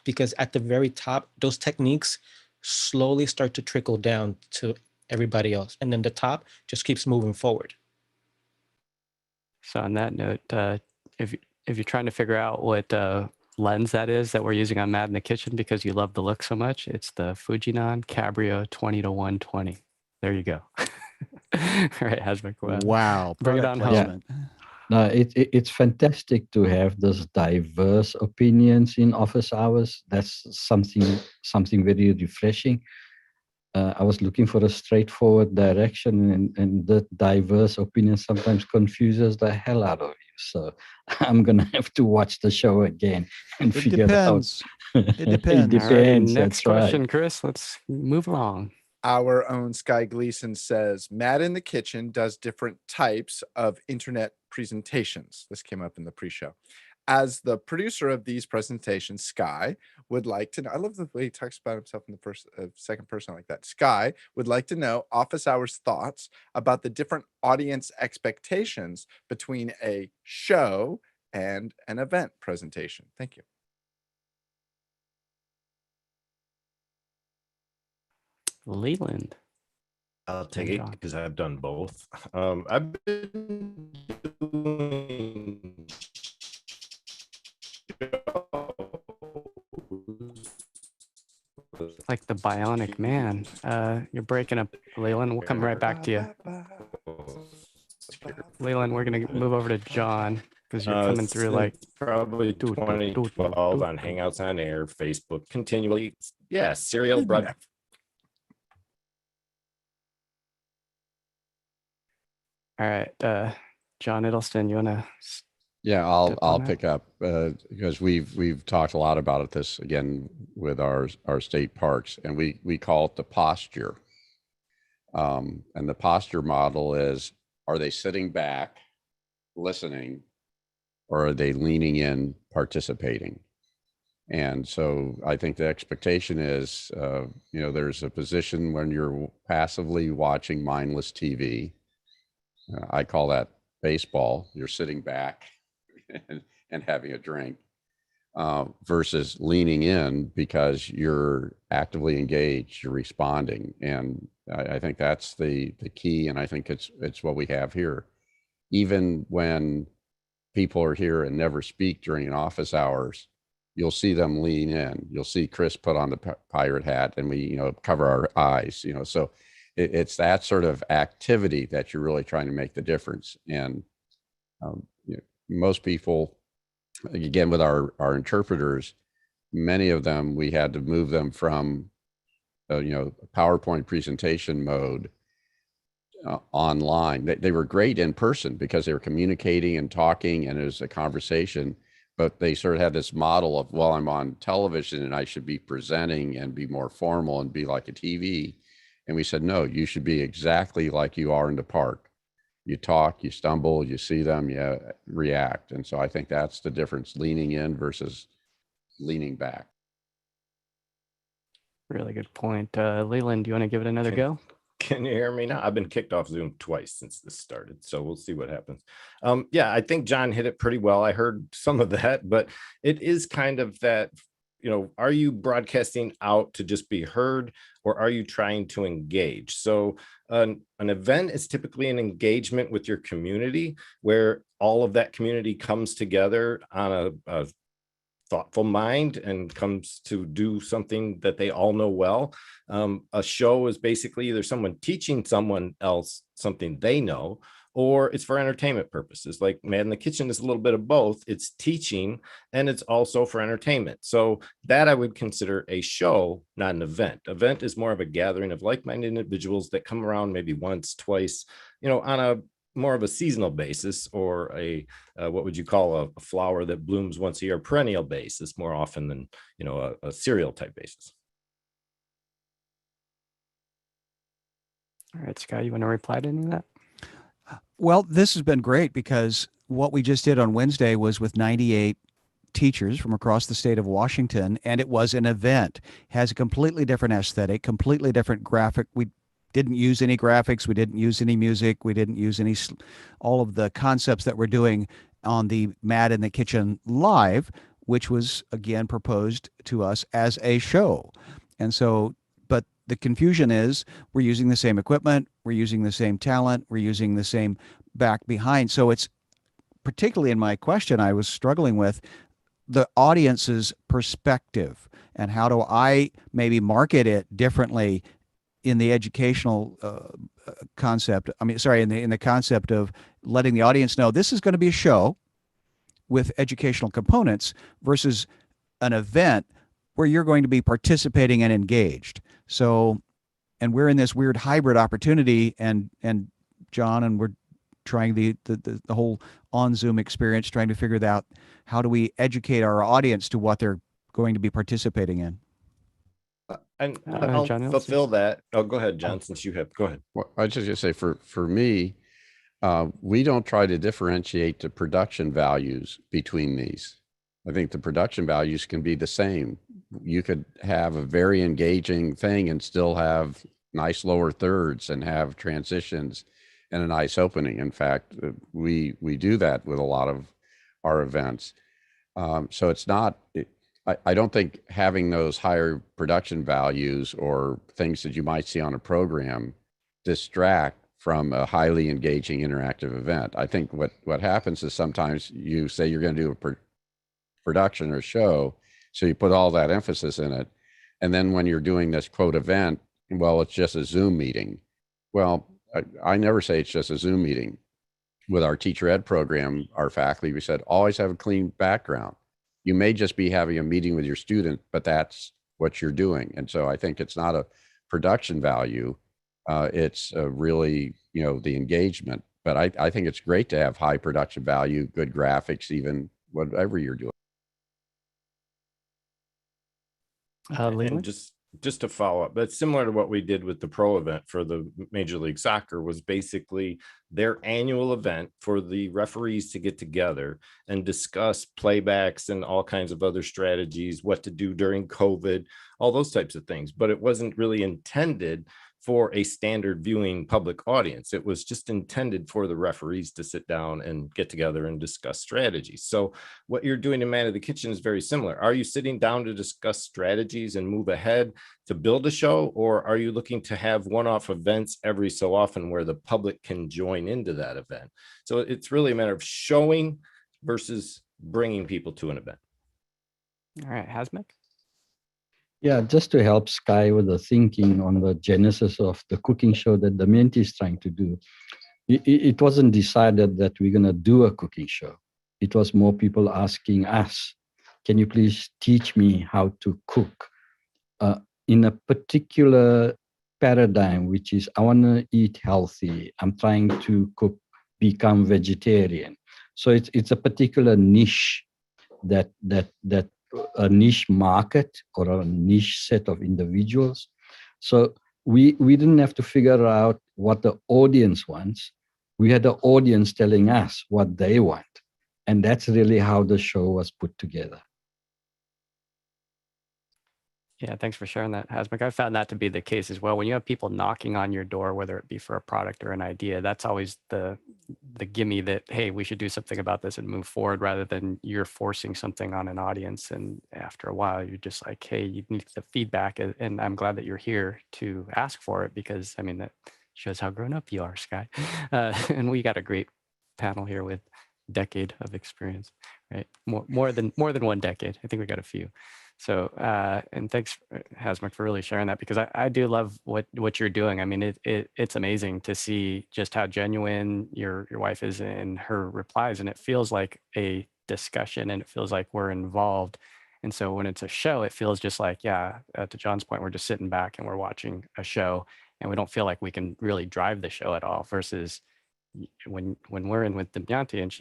because at the very top, those techniques slowly start to trickle down to everybody else. And then the top just keeps moving forward. So on that note, if you're trying to figure out what lens that is that we're using on Mad in the Kitchen because you love the look so much, it's the Fujinon Cabrio 20-120. There you go. All right, Hasbek. Wow. Bring it on home. No, it's fantastic to have this diverse opinions in office hours. That's something very refreshing. I was looking for a straightforward direction, and the diverse opinion sometimes confuses the hell out of you. So I'm gonna have to watch the show again and figure out. It depends. All right, next That's question, right. Chris. Let's move along. Our own Sky Gleason says, Matt in the Kitchen does different types of internet presentations. This came up in the pre-show. As the producer of these presentations, Sky would like to know, I love the way he talks about himself in the second person like that. Sky would like to know office hours thoughts about the different audience expectations between a show and an event presentation. Thank you. Leland. I'll take it because I've done both. I've been doing Like the bionic man. You're breaking up, Leland. We'll come right back to you. Leland, we're going to move over to John because you're coming through like probably 2012 on Hangouts on Air, Facebook, continually. Yeah, serial broadcast. All right, John Iddleston, you want to? Yeah, I'll pick up because we've talked a lot about this again with our state parks, and we call it the posture. And the posture model is: are they sitting back, listening, or are they leaning in, participating? And so I think the expectation is, there's a position when you're passively watching mindless TV. I call that baseball. You're sitting back and having a drink versus leaning in because you're actively engaged, you're responding. And I think that's the key. And I think it's what we have here. Even when people are here and never speak during office hours, you'll see them lean in. You'll see Chris put on the pirate hat and we, cover our eyes, so it's that sort of activity that you're really trying to make the difference. And you know, most people, again, with our interpreters, many of them, we had to move them from, you know, PowerPoint presentation mode online. They were great in person because they were communicating and talking and it was a conversation, but they sort of had this model of, well, I'm on television and I should be presenting and be more formal and be like a TV. And we said, no, you should be exactly like you are in the park. You talk, you stumble, you see them, you react. And so I think that's the difference, leaning in versus leaning back. Really good point. Leland, do you want to give it another go? Can you hear me now? I've been kicked off Zoom twice since this started, so we'll see what happens. Yeah, I think John hit it pretty well. I heard some of that, but it is kind of that, you know, are you broadcasting out to just be heard, or are you trying to engage? So an event is typically an engagement with your community where all of that community comes together on a thoughtful mind and comes to do something that they all know well. A show is basically either someone teaching someone else something they know, or it's for entertainment purposes. Like Mad in the Kitchen is a little bit of both. It's teaching and it's also for entertainment. So that I would consider a show, not an event. Event is more of a gathering of like-minded individuals that come around maybe once, twice, you know, on a more of a seasonal basis, or a what would you call a flower that blooms once a year, perennial basis, more often than, you know, a serial type basis. All right, Scott, you want to reply to any of that? Well, this has been great because what we just did on Wednesday was with 98 teachers from across the state of Washington, and it was an event. It has a completely different aesthetic, completely different graphic. We didn't use any graphics. We didn't use any music. We didn't use any, all of the concepts that we're doing on the Mad in the Kitchen live, which was again proposed to us as a show. And so, but the confusion is we're using the same equipment, we're using the same talent, we're using the same back behind. So it's particularly in my question, I was struggling with the audience's perspective and how do I maybe market it differently in the educational concept. I mean, sorry, in the concept of letting the audience know this is going to be a show with educational components versus an event where you're going to be participating and engaged. So, and we're in this weird hybrid opportunity, and John, and we're trying the whole on Zoom experience, trying to figure out how do we educate our audience to what they're going to be participating in. And I'll fulfill that. Oh, go ahead, John, since you have, go ahead. Well, I just gonna say for me, we don't try to differentiate the production values between these. I think the production values can be the same. You could have a very engaging thing and still have nice lower thirds and have transitions and a nice opening. In fact, we do that with a lot of our events. So it's not, I don't think having those higher production values or things that you might see on a program distract from a highly engaging interactive event. I think what happens is sometimes you say you're going to do a production or show, so you put all that emphasis in it. And then when you're doing this quote event, well, it's just a Zoom meeting. Well, I never say it's just a Zoom meeting. With our teacher ed program, our faculty, we said, always have a clean background. You may just be having a meeting with your student, but that's what you're doing. And so I think it's not a production value. It's really, you know, the engagement. But I think it's great to have high production value, good graphics, even whatever you're doing. And just to follow up, that's similar to what we did with the pro event for the Major League Soccer, was basically their annual event for the referees to get together and discuss playbacks and all kinds of other strategies, what to do during COVID, all those types of things. But it wasn't really intended for a standard viewing public audience. It was just intended for the referees to sit down and get together and discuss strategies. So what you're doing in Man of the Kitchen is very similar. Are you sitting down to discuss strategies and move ahead to build a show, or are you looking to have one-off events every so often where the public can join into that event? So it's really a matter of showing versus bringing people to an event. All right, Hasmek? Yeah, just to help Sky with the thinking on the genesis of the cooking show that Damianti is trying to do. It wasn't decided that we're going to do a cooking show. It was more people asking us, can you please teach me how to cook in a particular paradigm, which is I want to eat healthy. I'm trying to cook, become vegetarian. So it's a particular niche that a niche market or a niche set of individuals. So we didn't have to figure out what the audience wants. We had the audience telling us what they want. And that's really how the show was put together. Yeah, thanks for sharing that, Hasmik. I found that to be the case as well. When you have people knocking on your door, whether it be for a product or an idea, that's always the gimme that, hey, we should do something about this and move forward, rather than you're forcing something on an audience. And after a while, you're just like, hey, you need the feedback. And I'm glad that you're here to ask for it, because I mean, that shows how grown up you are, Sky. And we got a great panel here with decade of experience, right? More than 1 decade. I think we got a few. So, and thanks, Hasmik, for really sharing that, because I do love what you're doing. I mean, it's amazing to see just how genuine your wife is in her replies, and it feels like a discussion, and it feels like we're involved. And so when it's a show, it feels just like, yeah, to John's point, we're just sitting back and we're watching a show, and we don't feel like we can really drive the show at all, versus when we're in with Damianti and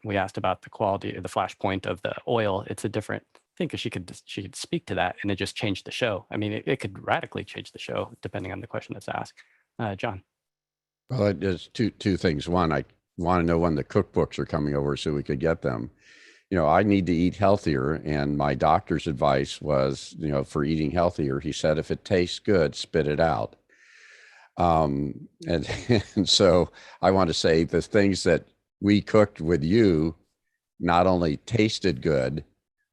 we asked about the quality, the flash point of the oil, it's a different thing, because she could speak to that, and it just changed the show. I mean, it could radically change the show depending on the question that's asked. John. Well, there's two things. One, I want to know when the cookbooks are coming over so we could get them. You know, I need to eat healthier, and my doctor's advice was, you know, for eating healthier, he said, if it tastes good, spit it out. And, and so I want to say the things that we cooked with you not only tasted good,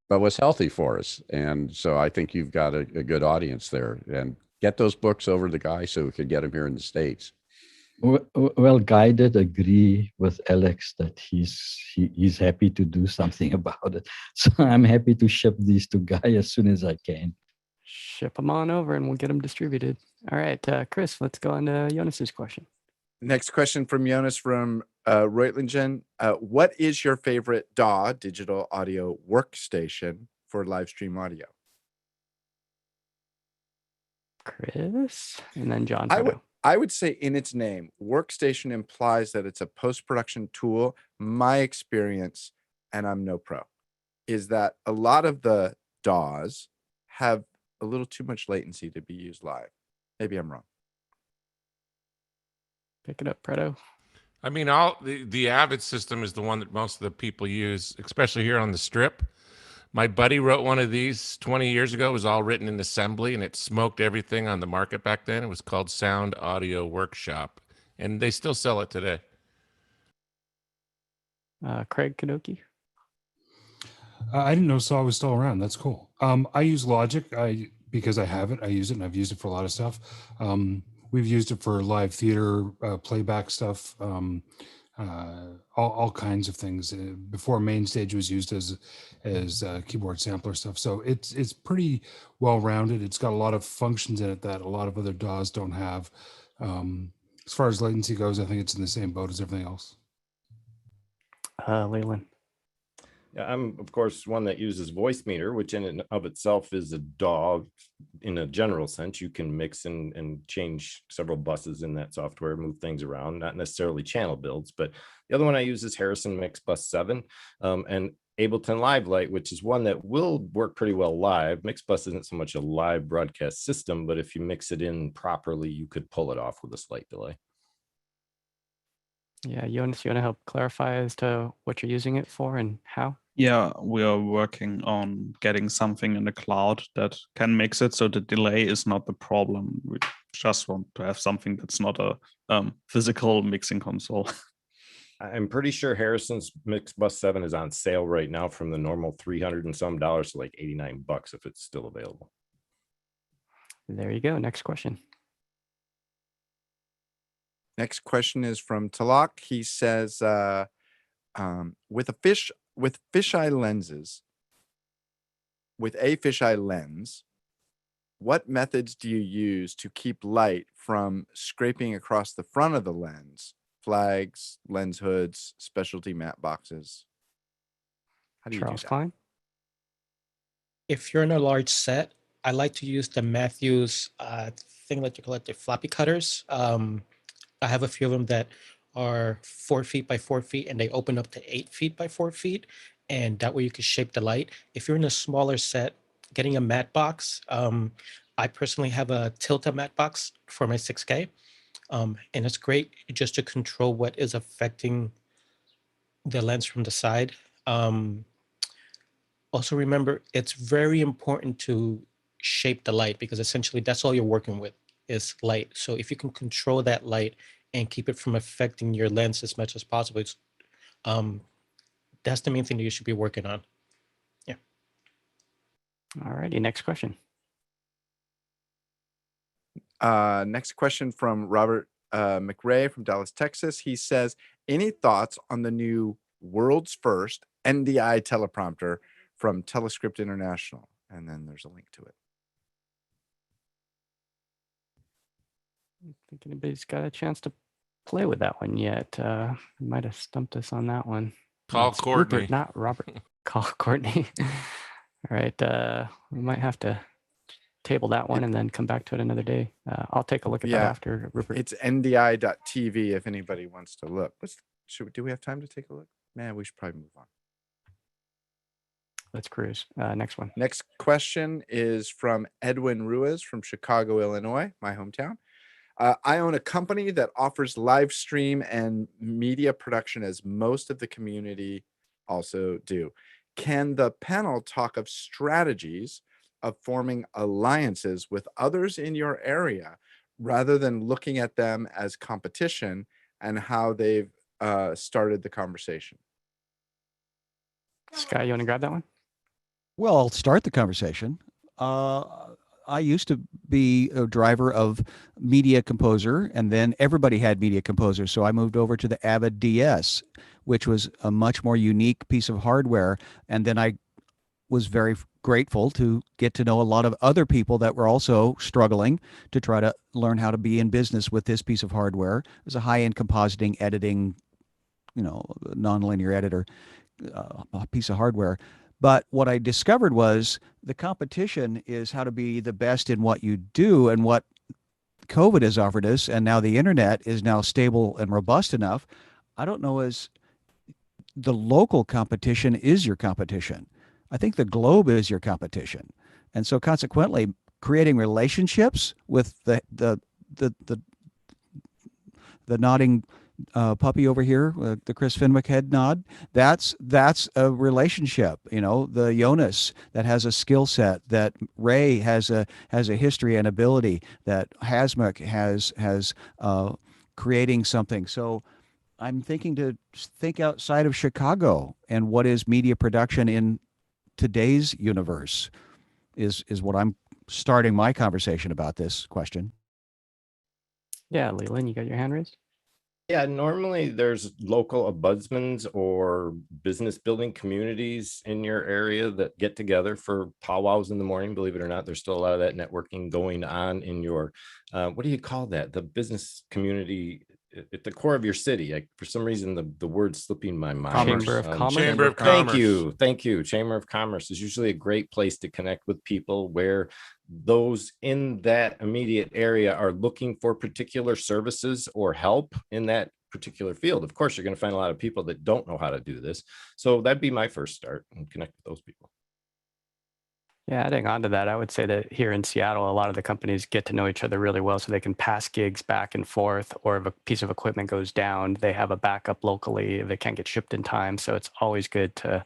but was healthy for us. And so I think you've got a good audience there, and get those books over to the guy so we could get them here in the States. Well, Guy did agree with Alex that he's happy to do something about it. So I'm happy to ship these to Guy as soon as I can. Ship them on over and we'll get them distributed. All right, Chris, let's go on to Jonas's question. Next question from Jonas from Reutlingen. What is your favorite DAW, digital audio workstation, for live stream audio? Chris, and then John. I would say in its name, workstation implies that it's a post-production tool. My experience, and I'm no pro, is that a lot of the DAWs have a little too much latency to be used live. Maybe I'm wrong. Pick it up, Preto. I mean, the Avid system is the one that most of the people use, especially here on the Strip. My buddy wrote one of these 20 years ago. It was all written in assembly, and it smoked everything on the market back then. It was called Sound Audio Workshop, and they still sell it today. Craig Kadoki. I didn't know Saw was still around. That's cool. I use Logic because I have it. I use it, and I've used it for a lot of stuff. We've used it for live theater, playback stuff, all kinds of things. Before Mainstage was used as keyboard sampler stuff. So it's pretty well rounded. It's got a lot of functions in it that a lot of other DAWs don't have. As far as latency goes, I think it's in the same boat as everything else. Leland. Yeah, I'm, of course, one that uses Voicemeeter, which in and of itself is a DAW in a general sense. You can mix and change several buses in that software, move things around, not necessarily channel builds. But the other one I use is Harrison Mix Bus 7 and Ableton Live Lite, which is one that will work pretty well live. Mixbus isn't so much a live broadcast system, but if you mix it in properly, you could pull it off with a slight delay. Yeah, Jonas, you want to help clarify as to what you're using it for and how? Yeah, we are working on getting something in the cloud that can mix it, so the delay is not the problem. We just want to have something that's not a physical mixing console. I'm pretty sure Harrison's Mix Bus 7 is on sale right now from the normal $300 and some to like $89 if it's still available. There you go. Next question. Next question is from Talak. He says, with a fisheye lens, what methods do you use to keep light from scraping across the front of the lens? Flags, lens hoods, specialty matte boxes. How do you Charles do that? Klein? If you're in a large set, I like to use the Matthews thing that you call it the floppy cutters. I have a few of them that are 4 feet by 4 feet, and they open up to 8 feet by 4 feet, and that way you can shape the light. If you're in a smaller set, getting a matte box, I personally have a Tilta matte box for my 6K, and it's great just to control what is affecting the lens from the side. Also remember, it's very important to shape the light because essentially that's all you're working with is light. So if you can control that light and keep it from affecting your lens as much as possible, it's, that's the main thing that you should be working on. Yeah. All righty, next question. Next question from Robert McRae from Dallas, Texas. He says, any thoughts on the new world's first NDI teleprompter from Telescript International? And then there's a link to it. I don't think anybody's got a chance to play with that one yet. Might have stumped us on that one. Call That's Courtney. Rupert, not Robert. Call Courtney. All right. We might have to table that one and then come back to it another day. I'll take a look at that after, Rupert. It's ndi.tv if anybody wants to look. Do we have time to take a look? Man, we should probably move on. Let's cruise. Next one. Next question is from Edwin Ruiz from Chicago, Illinois, my hometown. I own a company that offers live stream and media production as most of the community also do. Can the panel talk of strategies of forming alliances with others in your area rather than looking at them as competition and how they've started the conversation? Scott, you want to grab that one? Well, I'll start the conversation. I used to be a driver of Media Composer, and then everybody had Media Composer. So I moved over to the Avid DS, which was a much more unique piece of hardware. And then I was very grateful to get to know a lot of other people that were also struggling to try to learn how to be in business with this piece of hardware. It was a high-end compositing, editing, nonlinear editor piece of hardware. But what I discovered was the competition is how to be the best in what you do, and what COVID has offered us, and now the internet is now stable and robust enough. I don't know as the local competition is your competition. I think the globe is your competition. And so consequently, creating relationships with the nodding puppy over here, the Chris Fenwick head nod, that's a relationship. The Jonas that has a skill set, that Ray has a history and ability, that Hasmuk has creating something. So I'm thinking to think outside of Chicago, and what is media production in today's universe is what I'm starting my conversation about this question. Yeah, Leland, you got your hand raised? Yeah, normally there's local ombudsmans or business building communities in your area that get together for powwows in the morning. Believe it or not, there's still a lot of that networking going on in your, what do you call that? The business community at the core of your city. For some reason, the word's slipping my mind. Chamber of Commerce. Chamber of Commerce. Thank you. Chamber of Commerce is usually a great place to connect with people where those in that immediate area are looking for particular services or help in that particular field. Of course, you're going to find a lot of people that don't know how to do this. So that'd be my first start, and connect with those people. Yeah, adding on to that, I would say that here in Seattle, a lot of the companies get to know each other really well, so they can pass gigs back and forth, or if a piece of equipment goes down, they have a backup locally if it can't get shipped in time. So it's always good to,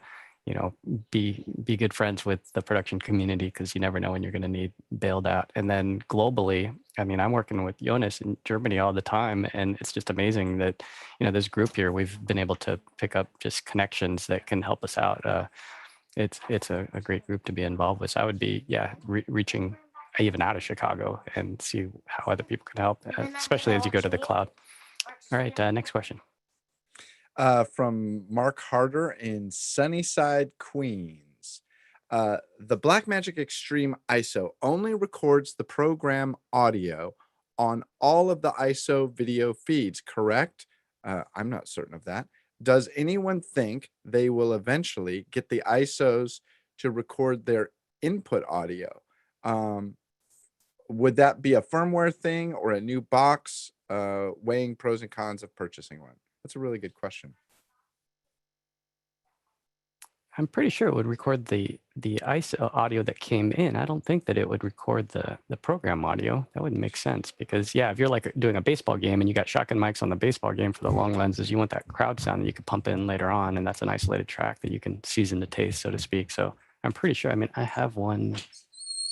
be good friends with the production community, because you never know when you're going to need bailed out. And then globally, I mean, I'm working with Jonas in Germany all the time, and it's just amazing that, this group here, we've been able to pick up just connections that can help us out. It's a great group to be involved with. So I would be, reaching even out of Chicago and see how other people can help, especially as you go to the cloud. All right, next question. From Mark Harder in Sunnyside, Queens. The Blackmagic Extreme ISO only records the program audio on all of the ISO video feeds, correct? I'm not certain of that. Does anyone think they will eventually get the ISOs to record their input audio? Would that be a firmware thing or a new box? Weighing pros and cons of purchasing one. That's a really good question. I'm pretty sure it would record the ISO audio that came in. I don't think that it would record the program audio. That wouldn't make sense because, yeah, if you're like doing a baseball game and you got shotgun mics on the baseball game for the long lenses, you want that crowd sound that you could pump in later on, and that's an isolated track that you can season to taste, so to speak. So I'm pretty sure. I mean, I have one.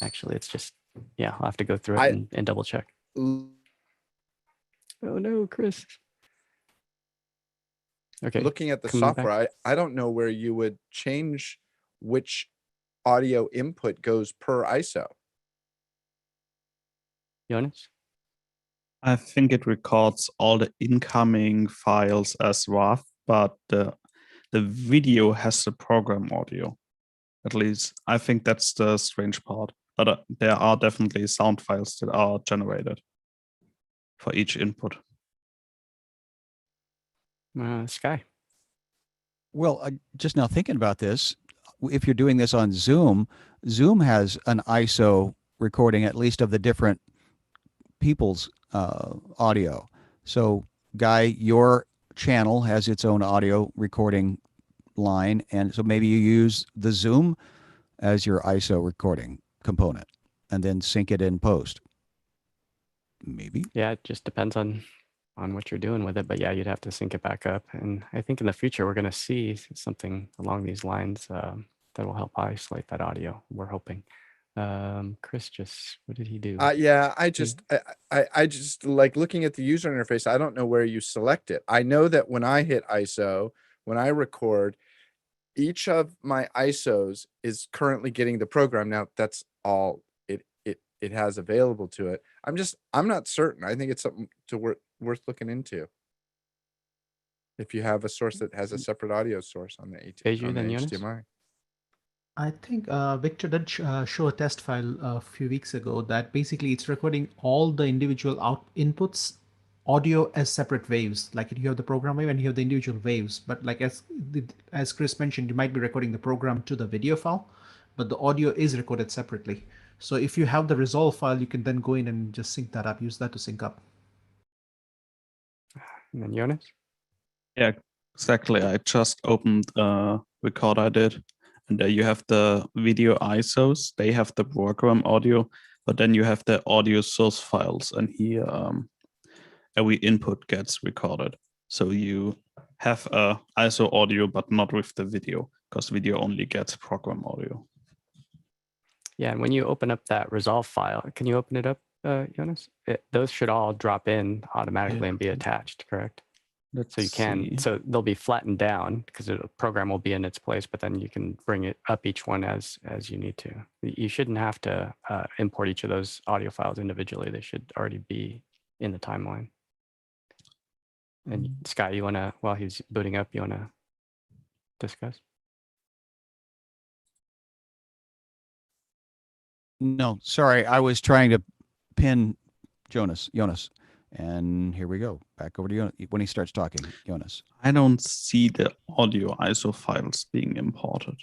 Actually, it's just, yeah, I'll have to go through it and double check. Oh no, Chris. Okay. Looking at the software, I don't know where you would change which audio input goes per ISO. Jonas? I think it records all the incoming files as RAW, but the video has the program audio. At least I think that's the strange part. But there are definitely sound files that are generated for each input. Sky. Well, just now thinking about this, if you're doing this on Zoom, Zoom has an ISO recording at least of the different people's audio. So, Guy, your channel has its own audio recording line, and so maybe you use the Zoom as your ISO recording component and then sync it in post. Maybe. Yeah, it just depends on what you're doing with it, but yeah, you'd have to sync it back up. And I think in the future we're going to see something along these lines that will help isolate that audio. We're hoping. Chris, what did he do? Yeah, I just like looking at the user interface. I don't know where you select it. I know that when I hit ISO, when I record, each of my ISOs is currently getting the program. Now that's all it has available to it. I'm not certain. I think it's something worth looking into. If you have a source that has a separate audio source on the HDMI. I think Victor did show a test file a few weeks ago that basically it's recording all the individual inputs audio as separate waves. Like you have the program wave and you have the individual waves. But like as Chris mentioned, you might be recording the program to the video file, but the audio is recorded separately. So if you have the resolve file, you can then go in and just sync that up, use that to sync up. And then Jonas? Yeah, exactly. I just opened a record I did, and there you have the video ISOs. They have the program audio, but then you have the audio source files, and here every input gets recorded. So you have ISO audio, but not with the video, because video only gets program audio. Yeah, and when you open up that resolve file, can you open it up, Jonas? Those should all drop in automatically and be attached, correct? So you can, so they'll be flattened down because the program will be in its place, but then you can bring it up each one as you need to. You shouldn't have to import each of those audio files individually. They should already be in the timeline. And Sky, you want to, while he's booting up, you want to discuss? No, sorry. I was trying to pin Jonas. And here we go. Back over to Jonas when he starts talking. Jonas. I don't see the audio ISO files being imported.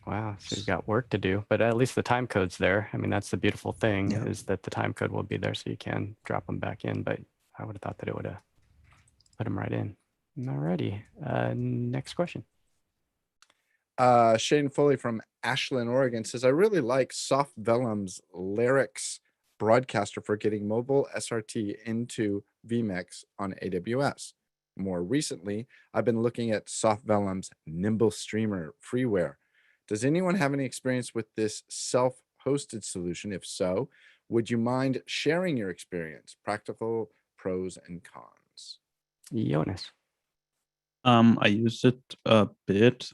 Wow, so you got work to do, but at least the time code's there. I mean, that's the beautiful thing is that the time code will be there so you can drop them back in, but I would have thought that it would have put them right in. Alrighty, next question. Shane Foley from Ashland, Oregon says, I really like Soft Vellum's Lyrics broadcaster for getting mobile SRT into vMix on AWS. More recently, I've been looking at Soft Vellum's Nimble Streamer freeware. Does anyone have any experience with this self-hosted solution? If so, would you mind sharing your experience, practical pros and cons? Jonas. I used it a bit.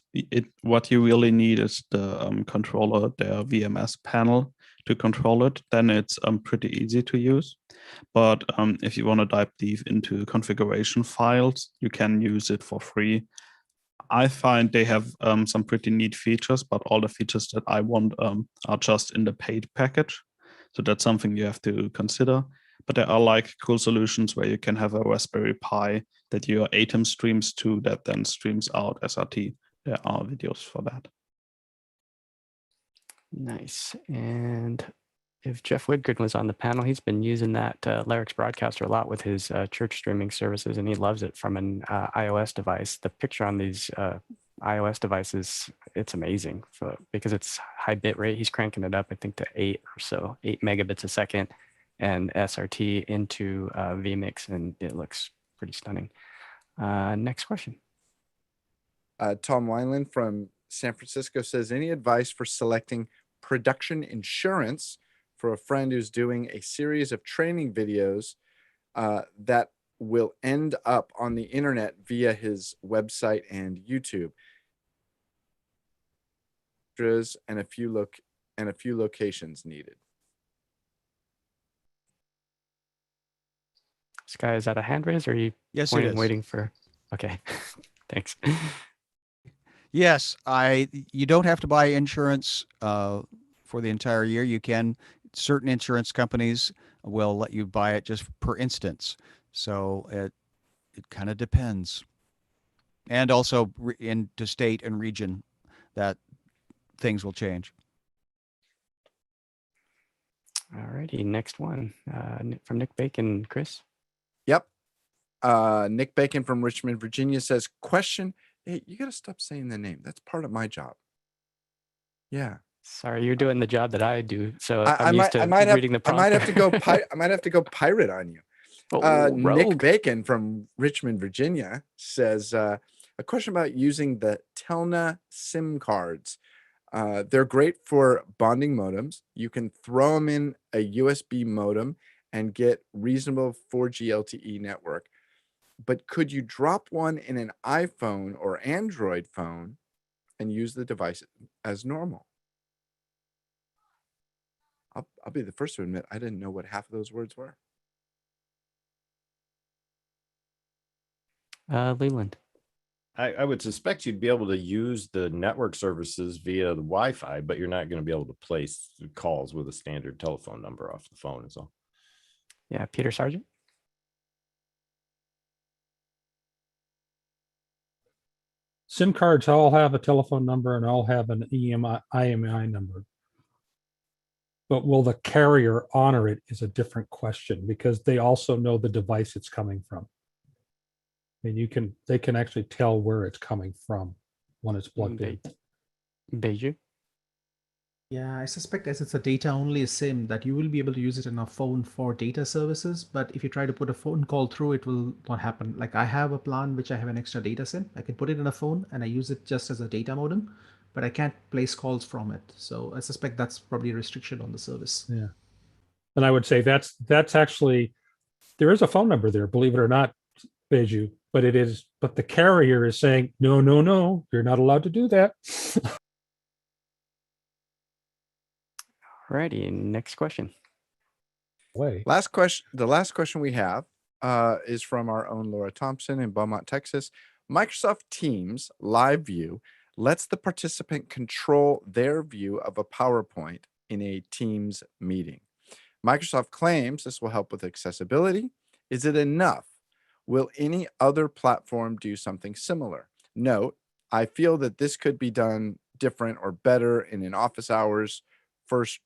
What you really need is the controller, the VMS panel to control it. Then it's pretty easy to use. But if you want to dive deep into configuration files, you can use it for free. I find they have some pretty neat features, but all the features that I want are just in the paid package. So that's something you have to consider. But there are like cool solutions where you can have a Raspberry Pi that your ATEM streams to that then streams out SRT. There are videos for that. Nice. And if Jeff Widgren was on the panel, he's been using that Larix broadcaster a lot with his church streaming services, and he loves it from an iOS device. The picture on these iOS devices, it's amazing because it's high bit rate. He's cranking it up, I think, to 8 or so, 8 megabits a second, and SRT into vMix, and it looks pretty stunning. Next question. Tom Wineland from San Francisco says, any advice for selecting production insurance for a friend who's doing a series of training videos that will end up on the internet via his website and YouTube? And a few locations needed. Sky, is that a hand raise, or are you waiting for? Okay, thanks. Yes, you don't have to buy insurance for the entire year. You can. Certain insurance companies will let you buy it just per instance. So it kind of depends. And also into state and region that things will change. All righty, next one from Nick Bacon. Chris? Yep. Nick Bacon from Richmond, Virginia says, question. Hey, you got to stop saying the name. That's part of my job. Yeah. Sorry, you're doing the job that I do. So I'm used to reading the prompt. I might have to go pirate on you. Nick Bacon from Richmond, Virginia says, a question about using the Telna SIM cards. They're great for bonding modems. You can throw them in a USB modem and get reasonable 4G LTE network. But could you drop one in an iPhone or Android phone and use the device as normal? I'll be the first to admit I didn't know what half of those words were. Leland. I would suspect you'd be able to use the network services via the Wi-Fi, but you're not going to be able to place calls with a standard telephone number off the phone is all. Yeah, Peter Sargent. SIM cards all have a telephone number and all have an IMEI number. But will the carrier honor it is a different question, because they also know the device it's coming from. I mean, they can actually tell where it's coming from when it's plugged in. Beiju? Yeah, I suspect as it's a data-only SIM that you will be able to use it in a phone for data services, but if you try to put a phone call through, it will not happen. Like I have a plan which I have an extra data SIM. I can put it in a phone and I use it just as a data modem, but I can't place calls from it. So I suspect that's probably a restriction on the service. Yeah. And I would say that's actually, there is a phone number there, believe it or not, Beiju, but the carrier is saying, no, you're not allowed to do that. Alrighty, next question. The last question we have is from our own Laura Thompson in Beaumont, Texas. Microsoft Teams Live View lets the participant control their view of a PowerPoint in a Teams meeting. Microsoft claims this will help with accessibility. Is it enough? Will any other platform do something similar? Note, I feel that this could be done different or better in an office hours first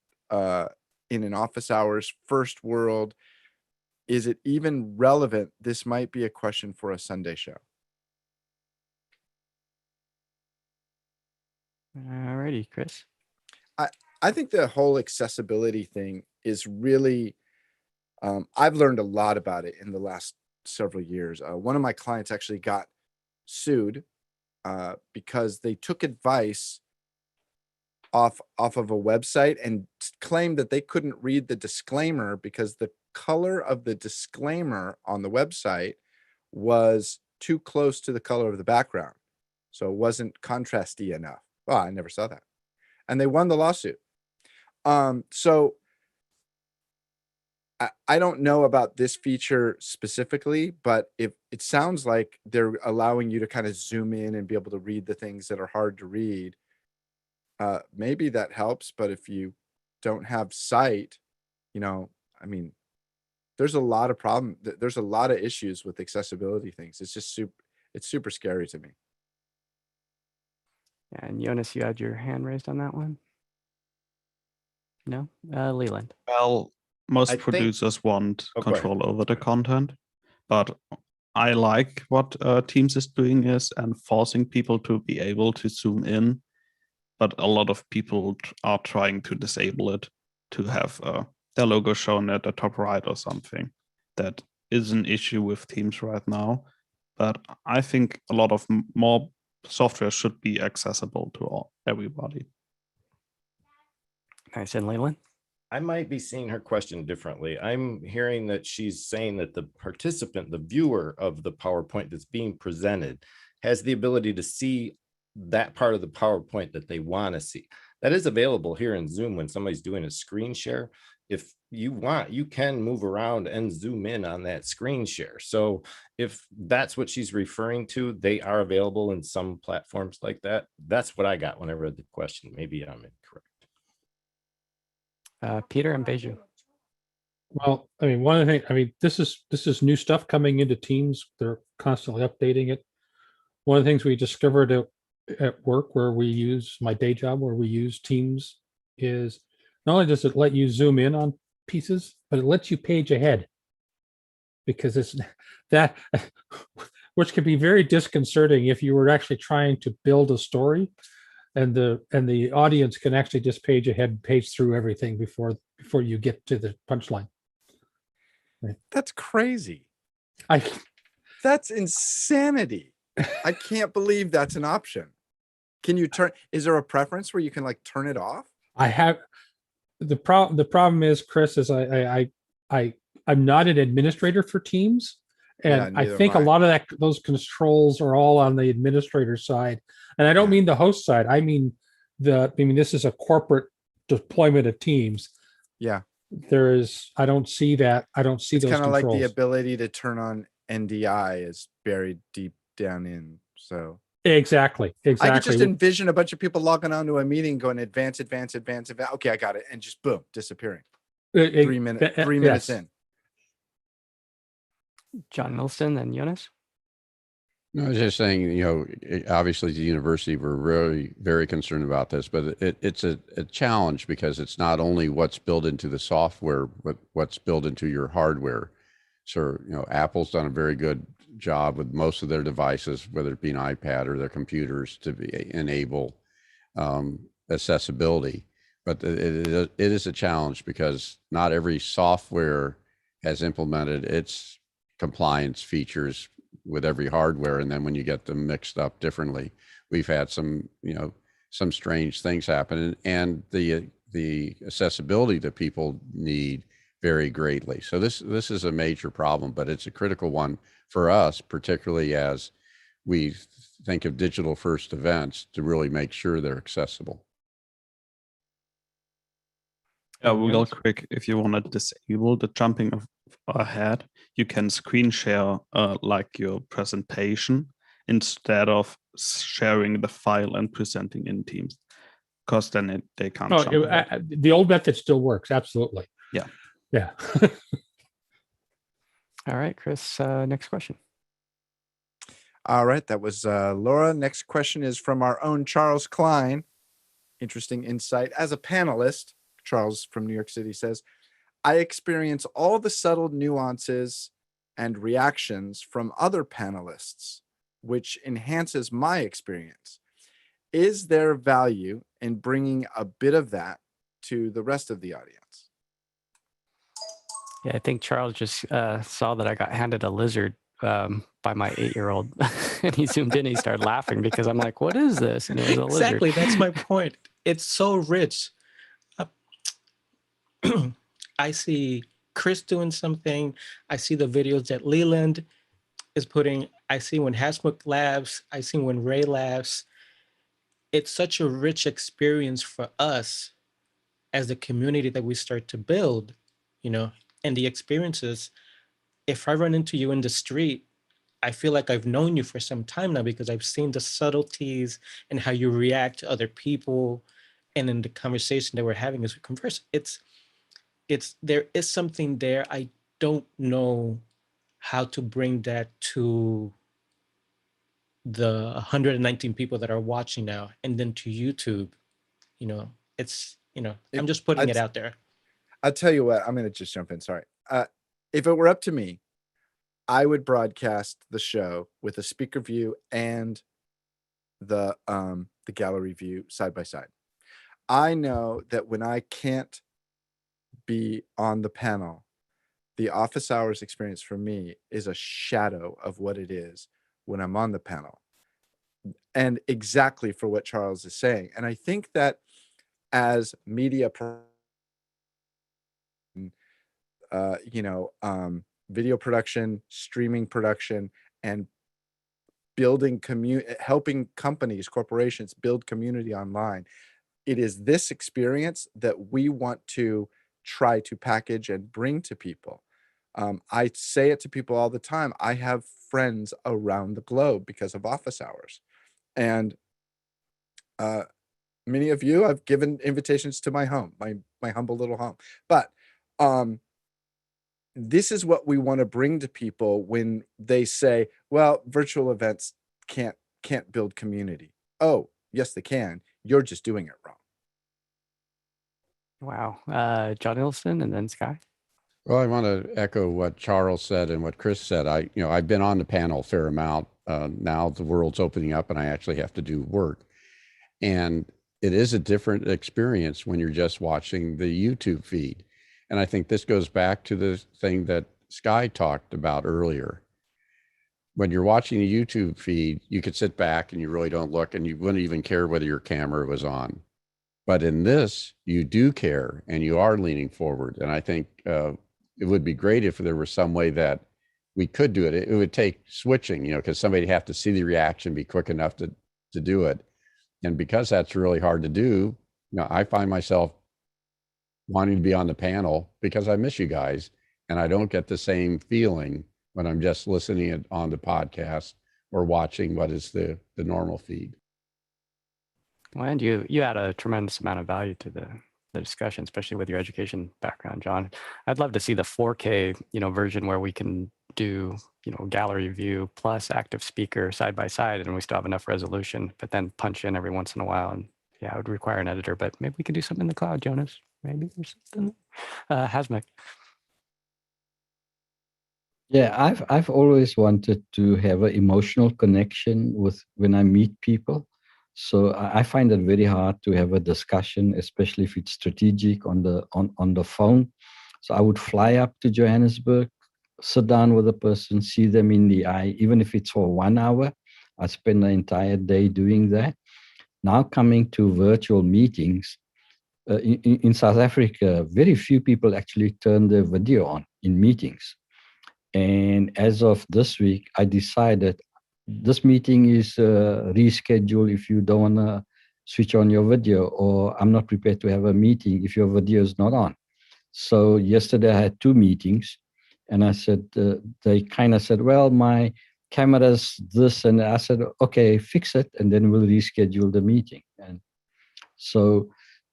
world. Is it even relevant? This might be a question for a Sunday show. Alrighty, Chris. I think the whole accessibility thing is really, I've learned a lot about it in the last several years. One of my clients actually got sued because they took advice off of a website and claimed that they couldn't read the disclaimer because the color of the disclaimer on the website was too close to the color of the background. So it wasn't contrasty enough. Well, I never saw that. And they won the lawsuit. So I don't know about this feature specifically, but if it sounds like they're allowing you to kind of zoom in and be able to read the things that are hard to read, maybe that helps. But if you don't have sight, you know, I mean, there's a lot of there's a lot of issues with accessibility things. It's just super scary to me. And Jonas, you had your hand raised on that one? No? Leland. Well, most producers want control over the content, but I like what Teams is doing and forcing people to be able to zoom in, but a lot of people are trying to disable it to have their logo shown at the top right or something. That is an issue with Teams right now, but I think a lot of more software should be accessible to everybody. Nice. And Leland? I might be seeing her question differently. I'm hearing that she's saying that the participant, the viewer of the PowerPoint that's being presented, has the ability to see that part of the PowerPoint that they want to see. That is available here in Zoom when somebody's doing a screen share. If you want, you can move around and zoom in on that screen share. So if that's what she's referring to, they are available in some platforms like that. That's what I got when I read the question. Maybe I'm incorrect. Peter and Beju. Well, I mean, one of the things, I mean, this is new stuff coming into Teams. They're constantly updating it. One of the things we discovered at work where we use my day job, where we use Teams, is not only does it let you zoom in on pieces, but it lets you page ahead, because it's that, which can be very disconcerting if you were actually trying to build a story. And the audience can actually just page ahead and page through everything before you get to the punchline. Right. That's crazy. That's insanity. I can't believe that's an option. Can you turn? Is there a preference where you can like turn it off? I have the problem is, Chris, is I'm not an administrator for Teams, and Yeah, I think a lot of those controls are all on the administrator side. And I don't mean the host side. I mean this is a corporate deployment of Teams. Yeah. I don't see that. I don't see those controls. It's kind of like the ability to turn on NDI is buried deep down in. So exactly. I could just envision a bunch of people logging onto a meeting going advance. Okay, I got it. And just boom, disappearing. 3 minutes in. John Milston and Jonas. No, I was just saying, you know, obviously the university, we're really very concerned about this, but it's a challenge because it's not only what's built into the software, but what's built into your hardware. So, you know, Apple's done a very good job with most of their devices, whether it be an iPad or their computers, to enable accessibility. But it is a challenge because not every software has implemented its compliance features with every hardware, and then when you get them mixed up differently, we've had some strange things happen, and the accessibility that people need vary greatly. So this is a major problem, but it's a critical one for us, particularly as we think of digital first events, to really make sure they're accessible. Real quick, if you want to disable the jumping ahead, you can screen share like your presentation instead of sharing the file and presenting in Teams, because then they can't jump ahead. The old method still works, absolutely. Yeah. All right, Chris, next question. All right, that was Laura. Next question is from our own Charles Klein. Interesting insight. As a panelist, Charles from New York City says, I experience all the subtle nuances and reactions from other panelists, which enhances my experience. Is there value in bringing a bit of that to the rest of the audience? Yeah, I think Charles just saw that I got handed a lizard by my 8-year-old, and he zoomed in. He started laughing because I'm like, "What is this?" And it was a lizard. Exactly, that's my point. It's so rich. I see Chris doing something. I see the videos that Leland is putting. I see when Hasmukh laughs. I see when Ray laughs. It's such a rich experience for us as the community that we start to build, you know, And the experience is, if I run into you in the street, I feel like I've known you for some time now because I've seen the subtleties and how you react to other people, and in the conversation that we're having as we converse. There is something there. I don't know how to bring that to the 119 people that are watching now, and then to YouTube. I'm just putting it out there. I'll tell you what, I'm going to just jump in. Sorry. If it were up to me, I would broadcast the show with a speaker view and the gallery view side by side. I know that when I can't be on the panel, the office hours experience for me is a shadow of what it is when I'm on the panel. And exactly for what Charles is saying. And I think that as media, video production, streaming production, and helping companies, corporations build community online, it is this experience that we want to try to package and bring to people. I say it to people all the time. I have friends around the globe because of office hours. And many of you, I've given invitations to my home, my humble little home. But this is what we want to bring to people when they say, well, virtual events can't build community. Oh, yes, they can. You're just doing it wrong. Wow. John Ilson and then Sky. Well, I want to echo what Charles said and what Chris said. I've been on the panel a fair amount. Now the world's opening up and I actually have to do work. And it is a different experience when you're just watching the YouTube feed. And I think this goes back to the thing that Sky talked about earlier. When you're watching the YouTube feed, you could sit back and you really don't look and you wouldn't even care whether your camera was on. But in this, you do care and you are leaning forward. And I think it would be great if there was some way that we could do it. It would take switching, because somebody would have to see the reaction, be quick enough to do it. And because that's really hard to do, I find myself wanting to be on the panel because I miss you guys. And I don't get the same feeling when I'm just listening on the podcast or watching what is the normal feed. Well, and you add a tremendous amount of value to the discussion, especially with your education background, John. I'd love to see the 4K, version where we can do, gallery view plus active speaker side by side, and we still have enough resolution, but then punch in every once in a while. And yeah, it would require an editor, but maybe we can do something in the cloud, Jonas. Maybe there's something. Hasmek. Yeah, I've always wanted to have an emotional connection with when I meet people. So I find it very hard to have a discussion, especially if it's strategic on the phone. So I would fly up to Johannesburg, sit down with a person, see them in the eye, even if it's for 1 hour. I spend the entire day doing that. Now coming to virtual meetings, in South Africa, very few people actually turn their video on in meetings. And as of this week, I decided this meeting is rescheduled if you don't want to switch on your video, or I'm not prepared to have a meeting if your video is not on. So yesterday I had 2 meetings and I said, they kind of said, well, my camera's this, and I said, okay, fix it, and then we'll reschedule the meeting. And so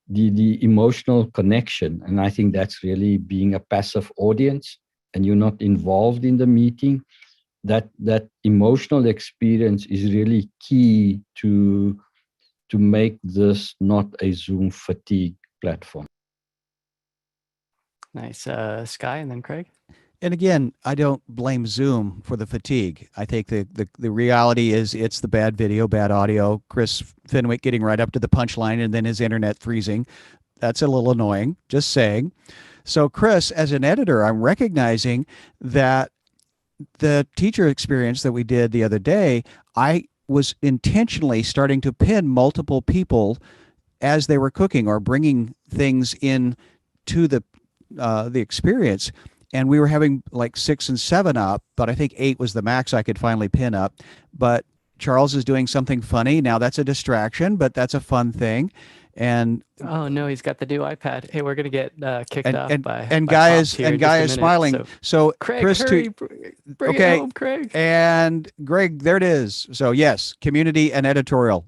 the emotional connection, and I think that's really being a passive audience and you're not involved in the meeting, that emotional experience is really key to make this not a Zoom fatigue platform. Nice. Sky and then Craig. And again, I don't blame Zoom for the fatigue. I think the reality is it's the bad video, bad audio, Chris Fenwick getting right up to the punchline and then his internet freezing. That's a little annoying, just saying. So Chris, as an editor, I'm recognizing that the teacher experience that we did the other day, I was intentionally starting to pin multiple people as they were cooking or bringing things in to the experience. And we were having like 6 and 7 up, but I think 8 was the max I could finally pin up. But Charles is doing something funny. Now that's a distraction, but that's a fun thing. And oh no, he's got the new iPad. Hey, we're gonna get kicked off by Guy Pops is here in Guy just is a minute. smiling. So Craig, Chris, hurry, bring it okay, home, Craig. and Greg, there it is. So yes, community and editorial.